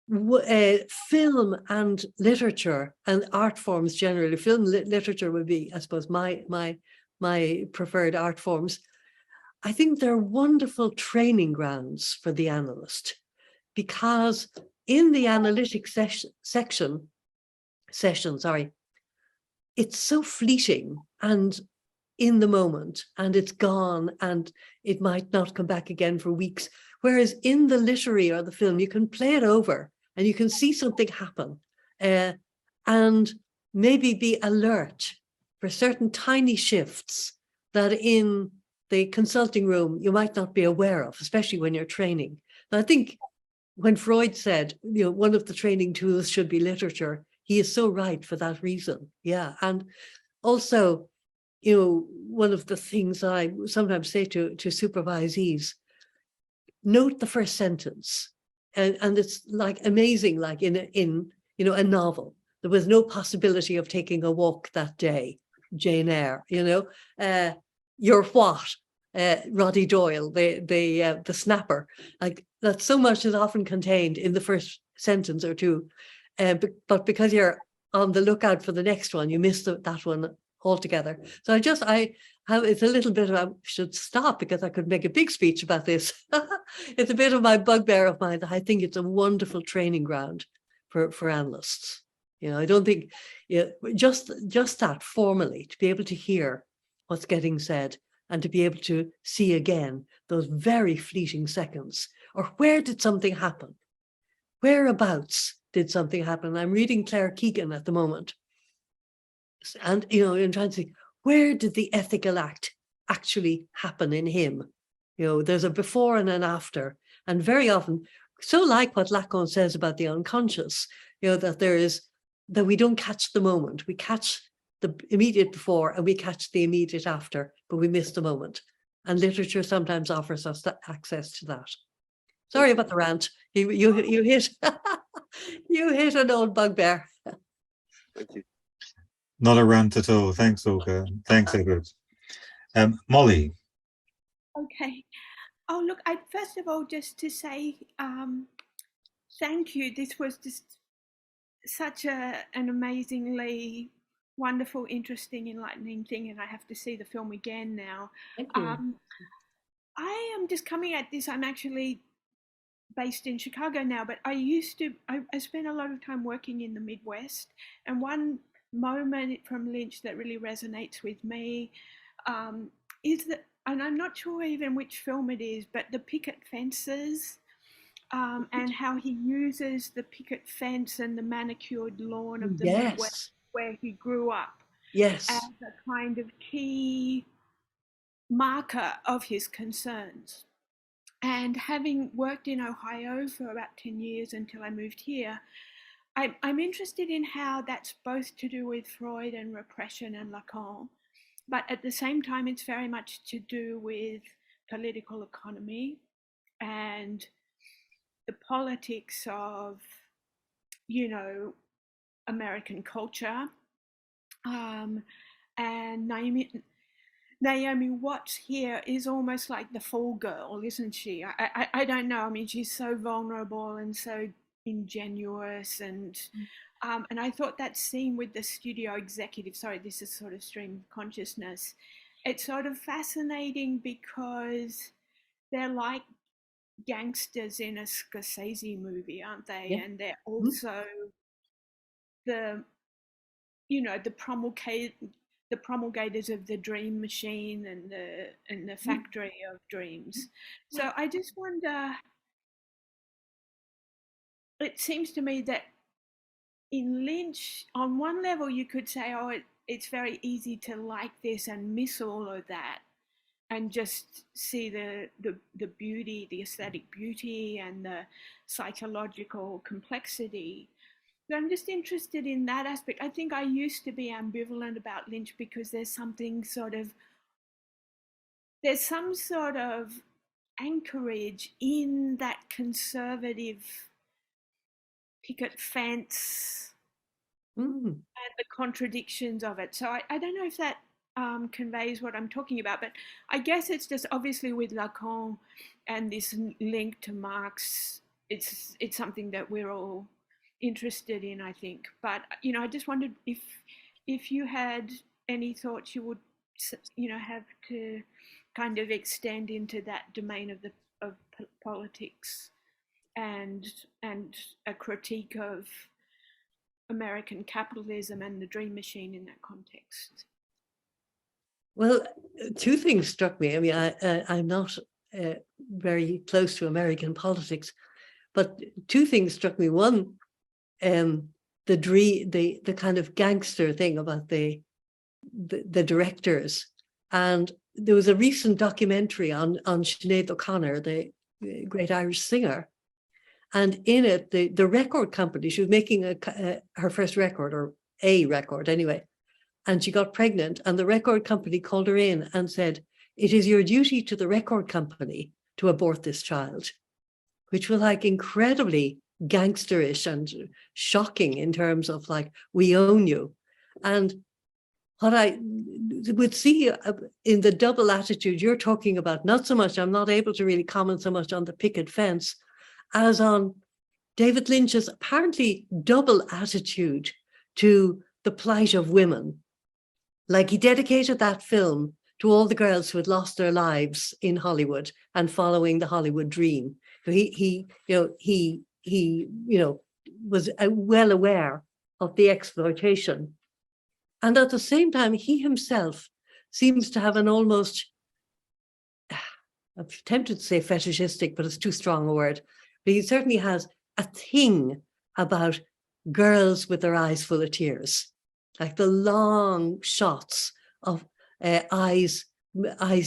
film and literature and art forms generally, film literature would be, I suppose, my preferred art forms. I think they're wonderful training grounds for the analyst, because in the analytic session, it's so fleeting and in the moment, and it's gone, and it might not come back again for weeks. Whereas in the literary or the film, you can play it over and you can see something happen, and maybe be alert for certain tiny shifts that in the consulting room you might not be aware of, especially when you're training. And I think when Freud said, one of the training tools should be literature, he is so right for that reason. Yeah. And also, one of the things I sometimes say to supervisees, note the first sentence. And it's like amazing, like in a novel. There was no possibility of taking a walk that day, Jane Eyre, you're what? Roddy Doyle, the snapper. Like that, so much is often contained in the first sentence or two. But because you're on the lookout for the next one, you miss that one altogether. So it's a little bit of, I should stop because I could make a big speech about this. It's a bit of my bugbear of mine that I think it's a wonderful training ground for analysts. I don't think just that formally, to be able to hear what's getting said and to be able to see again those very fleeting seconds, or where did something happen? Whereabouts did something happen? I'm reading Claire Keegan at the moment. And, I'm trying to see, where did the ethical act actually happen in him? There's a before and an after. And very often, so like what Lacan says about the unconscious, that we don't catch the moment. We catch the immediate before and we catch the immediate after, but we miss the moment. And literature sometimes offers us access to that. Sorry about the rant. You hit you hit an old bugbear. Thank you. Not a rant at all. Thanks, Olga. Thanks, Edward. Molly. Okay. Oh, look, first of all, just to say thank you. This was just such an amazingly wonderful, interesting, enlightening thing, and I have to see the film again now. Thank you. I am just coming at this. I'm actually based in Chicago now, but I spent a lot of time working in the Midwest, and one moment from Lynch that really resonates with me is that, and I'm not sure even which film it is, but the picket fences, and how he uses the picket fence and the manicured lawn of the Midwest where he grew up as a kind of key marker of his concerns. And having worked in Ohio for about 10 years until I moved here, I'm interested in how that's both to do with Freud and repression and Lacan, but at the same time, it's very much to do with political economy and the politics of, American culture. And Naomi Watts here is almost like the fall girl, isn't she? I don't know. I mean, she's so vulnerable and so ingenuous, and I thought that scene with the studio executive, sorry, this is sort of stream of consciousness, it's sort of fascinating because they're like gangsters in a Scorsese movie, aren't they? Yeah. And they're also the promulgators of the dream machine and the factory of dreams. So I just wonder, it seems to me that in Lynch, on one level, you could say, oh, it's very easy to like this and miss all of that, and just see the beauty, the aesthetic beauty, and the psychological complexity. So I'm just interested in that aspect. I think I used to be ambivalent about Lynch because there's some sort of anchorage in that conservative picket fence and the contradictions of it. So I don't know if that conveys what I'm talking about, but I guess it's just obviously with Lacan and this link to Marx, it's something that we're all interested in, I think. But I just wondered if you had any thoughts you would have to kind of extend into that domain of politics and a critique of American capitalism and the dream machine in that context. Well, two things struck me. I mean, I'm not very close to American politics, but two things struck me. One, the kind of gangster thing about the directors. And there was a recent documentary on Sinead O'Connor, the great Irish singer. And in it, the record company, she was making her first record, or a record anyway, and she got pregnant, and the record company called her in and said, "It is your duty to the record company to abort this child," which was like incredibly gangsterish and shocking in terms of like, we own you. And what I would see in the double attitude you're talking about, not so much, I'm not able to really comment so much on the picket fence, as on David Lynch's apparently double attitude to the plight of women. Like, he dedicated that film to all the girls who had lost their lives in Hollywood and following the Hollywood dream. He was well aware of the exploitation. And at the same time, he himself seems to have an almost, I'm tempted to say fetishistic, but it's too strong a word. But he certainly has a thing about girls with their eyes full of tears, like the long shots of eyes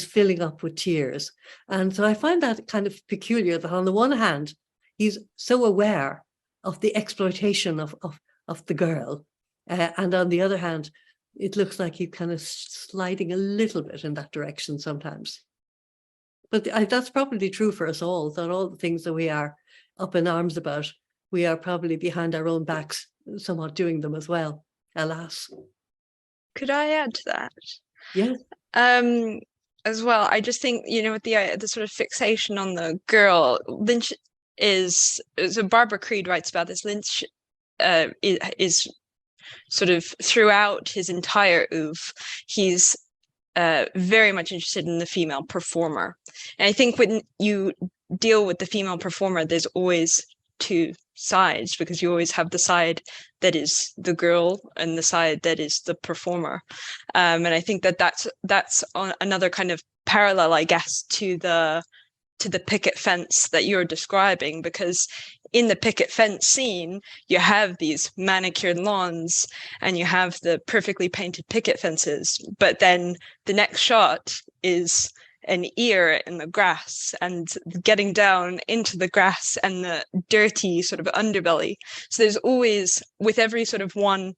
filling up with tears. And so I find that kind of peculiar, that on the one hand, he's so aware of the exploitation of the girl. And on the other hand, it looks like he's kind of sliding a little bit in that direction sometimes. But that's probably true for us all, that all the things that we are up in arms about, we are probably behind our own backs somewhat doing them as well, alas. Could I add to that? Yes. As well, I just think, with the sort of fixation on the girl, Lynch is, so Barbara Creed writes about this, Lynch is sort of throughout his entire oeuvre, he's very much interested in the female performer. And I think when you deal with the female performer, there's always two sides, because you always have the side that is the girl and the side that is the performer. And I think that's another kind of parallel, I guess, to the picket fence that you're describing, because in the picket fence scene, you have these manicured lawns and you have the perfectly painted picket fences. But then the next shot is an ear in the grass and getting down into the grass and the dirty sort of underbelly. So there's always, with every sort of one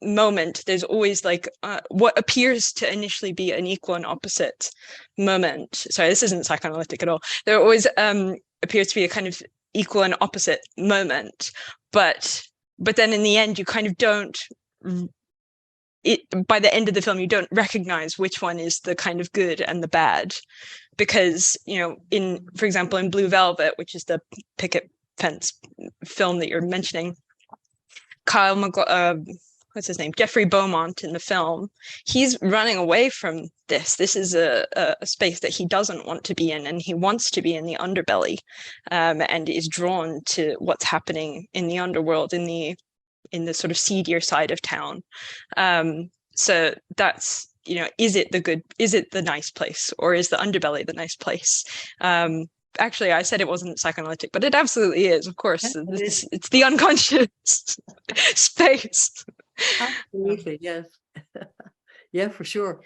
moment, there's always like what appears to initially be an equal and opposite moment. Sorry, this isn't psychoanalytic at all. There always appears to be a kind of equal and opposite moment, but then in the end you kind of don't, by the end of the film you don't recognize which one is the kind of good and the bad, because for example in Blue Velvet, which is the picket fence film that you're mentioning, Jeffrey Beaumont in the film, he's running away from this. This is a space that he doesn't want to be in, and he wants to be in the underbelly, and is drawn to what's happening in the underworld, in the sort of seedier side of town. So that's, is it the nice place, or is the underbelly the nice place? actually, I said it wasn't psychoanalytic, but it absolutely is. Of course, it's the unconscious space. Absolutely, yes. Yeah, for sure.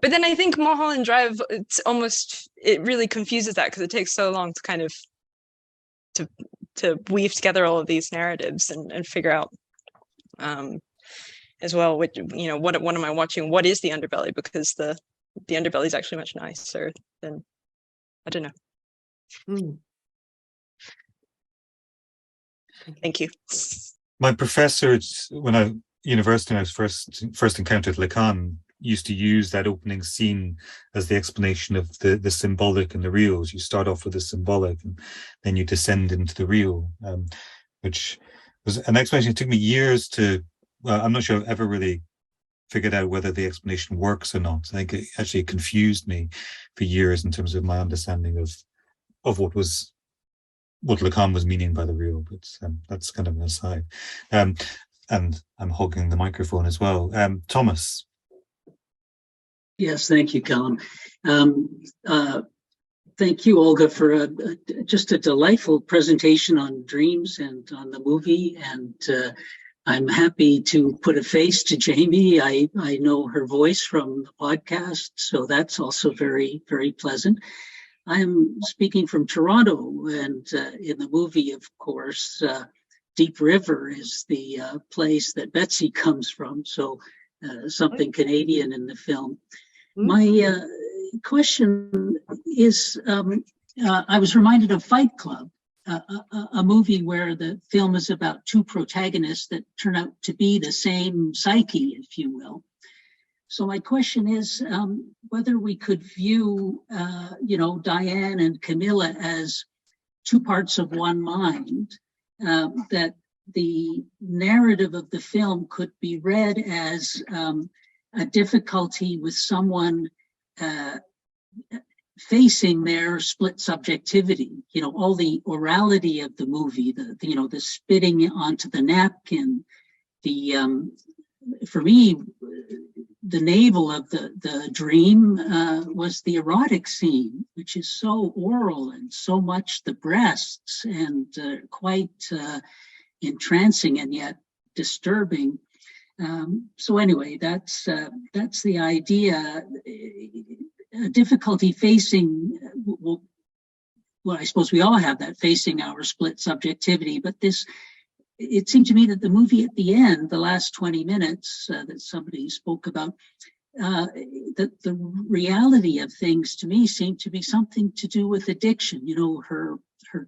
But then I think Mulholland Drive, it really confuses that because it takes so long to kind of to weave together all of these narratives and figure out as well, what am I watching? What is the underbelly? Because the underbelly is actually much nicer than, I don't know. Mm. Thank you. My professor, when I university, when I was first encountered Lacan, used to use that opening scene as the explanation of the symbolic and the reals. You start off with the symbolic, and then you descend into the real, which was an explanation. It took me years to. Well, I'm not sure I've ever really figured out whether the explanation works or not. I think it actually confused me for years in terms of my understanding of what Lacan was meaning by the real. But that's kind of an aside. And I'm hogging the microphone as well. Thomas. Yes, thank you, Calum. Thank you, Olga, for just a delightful presentation on dreams and on the movie. And I'm happy to put a face to Jamie. I know her voice from the podcast, so that's also very, very pleasant. I'm speaking from Toronto, and in the movie, of course, Deep River is the place that Betsy comes from, so something Canadian in the film. My question is, I was reminded of Fight Club, a movie where the film is about two protagonists that turn out to be the same psyche, if you will. So my question is whether we could view, Diane and Camilla as two parts of one mind, that the narrative of the film could be read as a difficulty with someone facing their split subjectivity. All the orality of the movie, the spitting onto the napkin, for me, the navel of the dream was the erotic scene, which is so oral and so much the breasts and quite entrancing and yet disturbing. So anyway, that's the idea. A difficulty facing, well, I suppose we all have that, facing our split subjectivity, but it seemed to me that the movie at the end, the last 20 minutes that somebody spoke about, that the reality of things to me seemed to be something to do with addiction, her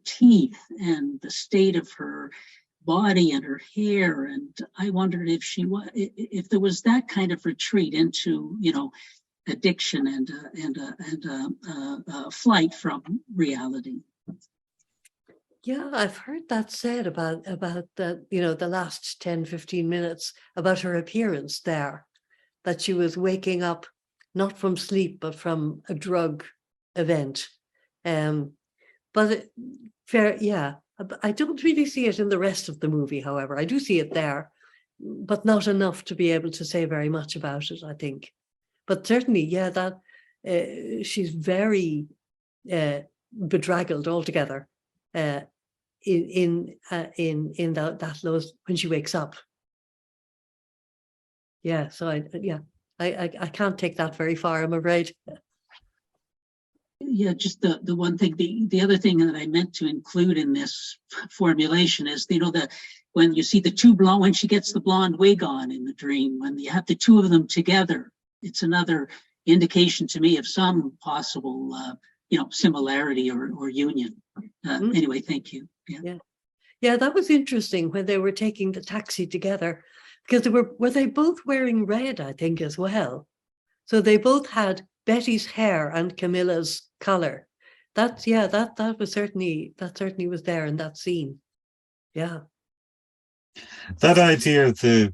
teeth and the state of her body and her hair. And I wondered if there was that kind of retreat into, addiction and flight from reality. Yeah, I've heard that said about the last 10, 15 minutes about her appearance there, that she was waking up not from sleep, but from a drug event. But I don't really see it in the rest of the movie, however. I do see it there, but not enough to be able to say very much about it, I think. But certainly, that she's very bedraggled altogether in that low when she wakes up. Yeah, so I can't take that very far, I'm afraid. Yeah, just the one thing, the other thing that I meant to include in this formulation is, that when you see the two blonde, when she gets the blonde wig on in the dream, when you have the two of them together, it's another indication to me of some possible, similarity or union. Anyway, thank you. Yeah, that was interesting when they were taking the taxi together, because were they both wearing red, I think, as well. So they both had Betty's hair and Camilla's color. That certainly was there in that scene. Yeah. That idea of the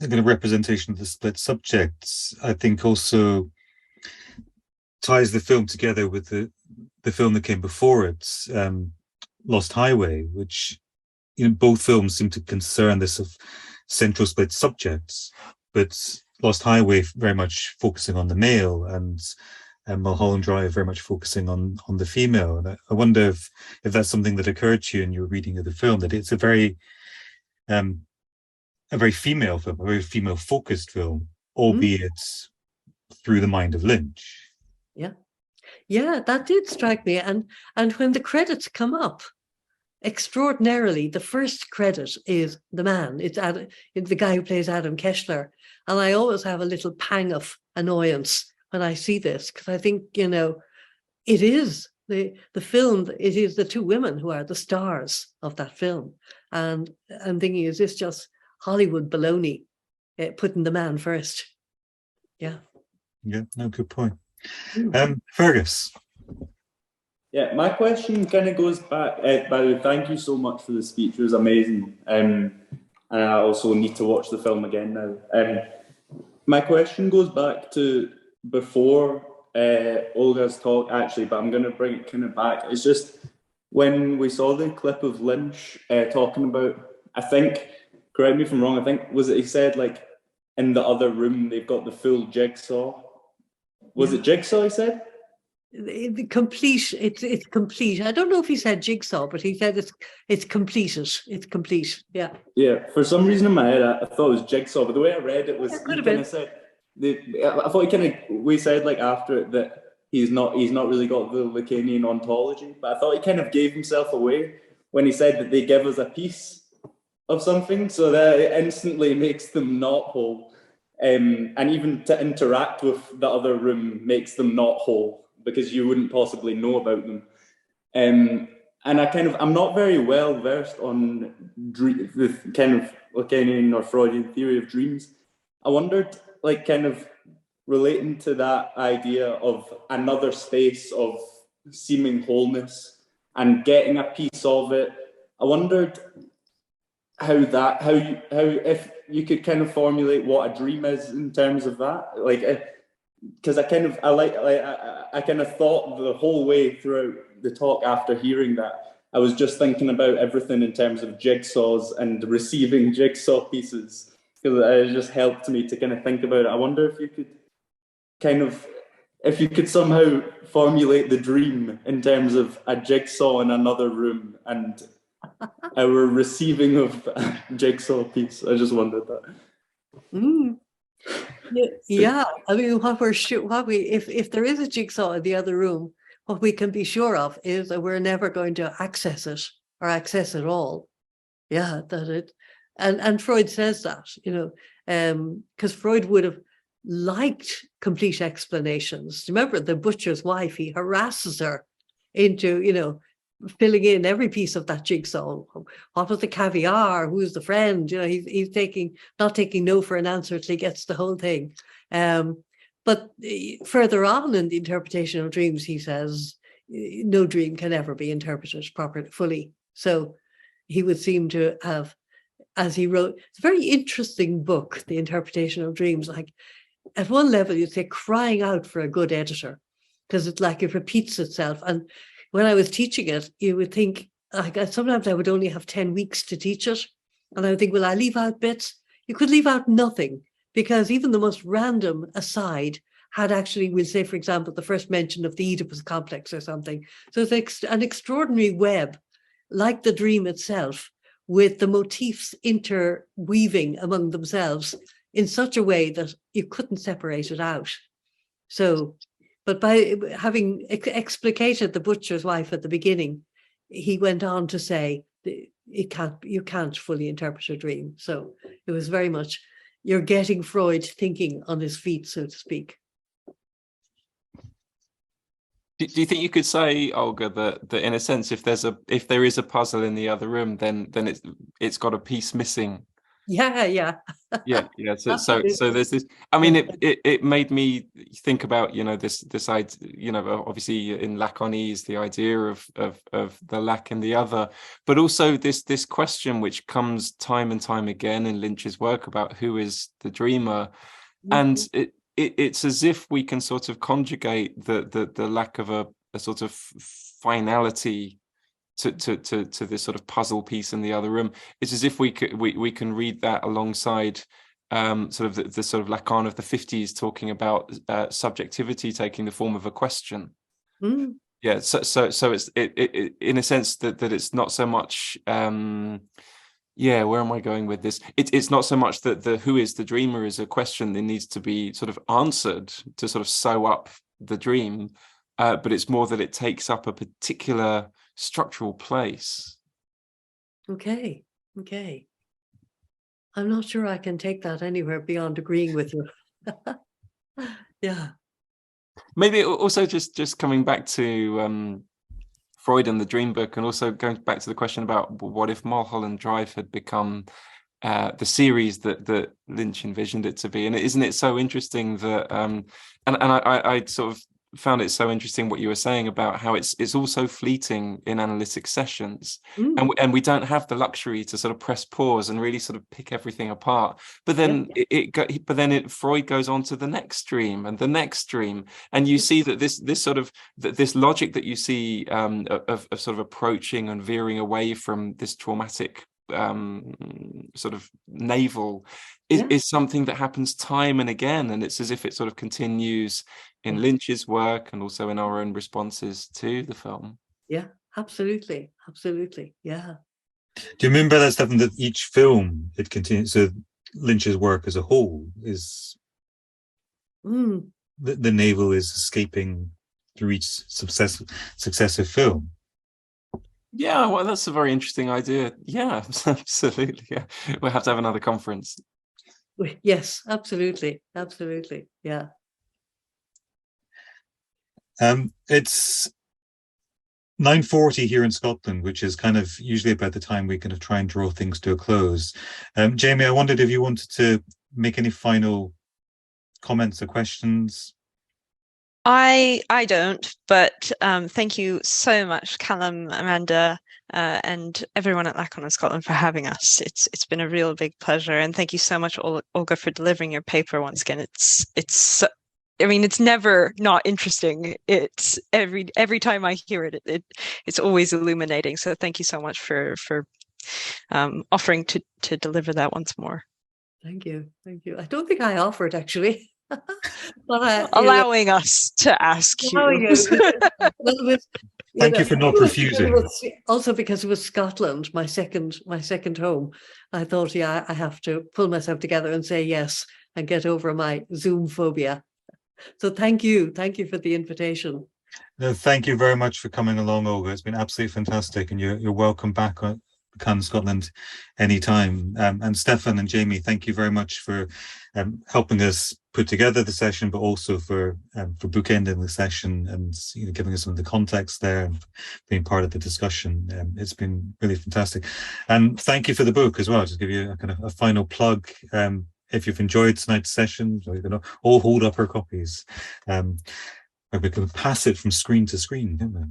kind of representation of the split subjects, I think, also ties the film together with the film that came before it, Lost Highway, which both films seem to concern this of central split subjects, but Lost Highway very much focusing on the male, and Mulholland Drive very much focusing on the female. And I wonder if that's something that occurred to you in your reading of the film, that it's a very female film, a very female focused film, albeit through the mind of Lynch. Yeah, that did strike me. And when the credits come up, extraordinarily, the first credit is the man. It's the guy who plays Adam Kessler. And I always have a little pang of annoyance when I see this, because I think, it is the film, it is the two women who are the stars of that film. And I'm thinking, is this just Hollywood baloney, putting the man first? Yeah. Yeah, no, good point. Fergus. Yeah, my question kind of goes back, by the way, thank you so much for the speech, it was amazing. And I also need to watch the film again now. My question goes back to before Olga's talk, actually, but I'm going to bring it kind of back. It's just when we saw the clip of Lynch talking about, I think, correct me if I'm wrong, I think, was it he said, like, in the other room, they've got the full jigsaw. Was it jigsaw, he said? It's complete. I don't know if he said jigsaw, but he said it's completed. It's complete. Yeah. Yeah. For some reason in my head, I thought it was jigsaw, but the way I read it was he kind of said. I thought we said like after it that he's not really got the Lacanian ontology, but I thought he kind of gave himself away when he said that they give us a piece of something, so that it instantly makes them not whole, and even to interact with the other room makes them not whole, because you wouldn't possibly know about them. And I'm not very well versed on the kind of Lacanian or Freudian theory of dreams. I wondered, like, kind of relating to that idea of another space of seeming wholeness and getting a piece of it. I wondered how if you could kind of formulate what a dream is in terms of that, like. Because I kind of thought the whole way throughout the talk after hearing that, I was just thinking about everything in terms of jigsaws and receiving jigsaw pieces, because it just helped me to kind of think about it. I wonder if you could somehow formulate the dream in terms of a jigsaw in another room and our receiving of a jigsaw piece. I just wondered that. Yeah, I mean, if there is a jigsaw in the other room, what we can be sure of is that we're never going to access it or access it all. Yeah, and Freud says that, because Freud would have liked complete explanations. Remember, the butcher's wife, he harasses her into, filling in every piece of that jigsaw. What was the caviar? Who's the friend? He's not taking no for an answer till he gets the whole thing. But further on in the interpretation of dreams, he says no dream can ever be interpreted properly, fully. So he would seem to have, as he wrote, it's a very interesting book, The Interpretation of Dreams. Like, at one level, you'd say crying out for a good editor, because it's like it repeats itself. And when I was teaching it, you would think, like, sometimes I would only have 10 weeks to teach it. And I would think, will I leave out bits? You could leave out nothing, because even the most random aside had actually, we'll say, for example, the first mention of the Oedipus complex or something. So it's an extraordinary web, like the dream itself, with the motifs interweaving among themselves in such a way that you couldn't separate it out. So, but by having explicated the butcher's wife at the beginning, he went on to say you can't fully interpret a dream. So it was very much, you're getting Freud thinking on his feet, so to speak. Do you think you could say, Olga, that in a sense, if there is a puzzle in the other room, then it's got a piece missing? Yeah. Yeah. So there's this. I mean, it made me think about this idea, obviously in Lacanese, the idea of the lack in the other, but also this question which comes time and time again in Lynch's work about who is the dreamer, and it's as if we can sort of conjugate the lack of a sort of finality to this sort of puzzle piece in the other room. It's as if we can read that alongside sort of the sort of Lacan of the 50s, talking about subjectivity taking the form of a question. Mm. Yeah, so it's in a sense that it's not so much. Yeah, where am I going with this? It's not so much that the who is the dreamer is a question that needs to be sort of answered to sort of sew up the dream, but it's more that it takes up a particular structural place. Okay. I'm not sure I can take that anywhere beyond agreeing with you. Yeah. Maybe also just coming back to Freud and the Dream Book, and also going back to the question about what if Mulholland Drive had become the series that Lynch envisioned it to be. And isn't it so interesting that and I sort of found it so interesting what you were saying about how it's also fleeting in analytic sessions, and we don't have the luxury to sort of press pause and really sort of pick everything apart. But then Freud goes on to the next dream and the next dream, and you see that this logic that you see of sort of approaching and veering away from this traumatic sort of navel is something that happens time and again, and it's as if it sort of continues in Lynch's work and also in our own responses to the film. Yeah, absolutely. Yeah. Do you remember that, Stefan, that each film it continues? So Lynch's work as a whole is the navel is escaping through each successive film. Yeah, well, that's a very interesting idea. Yeah, absolutely. Yeah, we'll have to have another conference. Yes, absolutely. Yeah. It's 9:40 here in Scotland, which is kind of usually about the time we kind of try and draw things to a close. Jamie, I wondered if you wanted to make any final comments or questions. I don't, but thank you so much, Calum, Amanda, and everyone at Lacan in Scotland for having us. It's been a real big pleasure, and thank you so much, Olga, for delivering your paper once again. It's I mean, it's never not interesting. It's every time I hear it, it's always illuminating. So thank you so much for offering to deliver that once more. Thank you. I don't think I offered, actually. But allowing us to ask you. Thank you for not refusing. Also, because it was Scotland, my second home, I thought, I have to pull myself together and say yes and get over my Zoom phobia. So thank you for the invitation. Thank you very much for coming along, Olga. It's been absolutely fantastic, and you're welcome back on Lacan Scotland anytime. And Stefan and Jamie, thank you very much for helping us put together the session, but also for bookending the session and giving us some of the context there and being part of the discussion. It's been really fantastic. And thank you for the book as well. Just give you a kind of a final plug. If you've enjoyed tonight's session, we're going to all hold up our copies. We can pass it from screen to screen, can't we?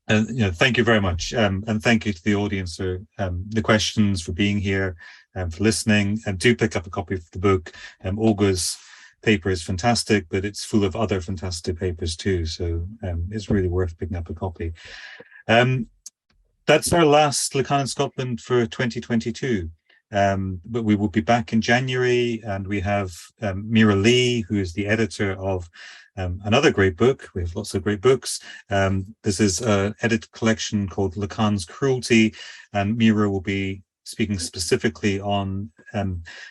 And thank you very much, and thank you to the audience for the questions, for being here, and for listening. And do pick up a copy of the book. Olga's paper is fantastic, but it's full of other fantastic papers too. So it's really worth picking up a copy. That's our last Lacan in Scotland for 2022. But we will be back in January, and we have Mira Lee, who is the editor of another great book. We have lots of great books. This is an edited collection called Lacan's Cruelty, and Mira will be speaking specifically on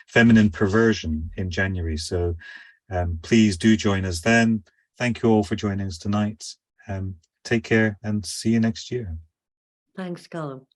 feminine perversion in January. So please do join us then. Thank you all for joining us tonight. Take care and see you next year. Thanks, Calum.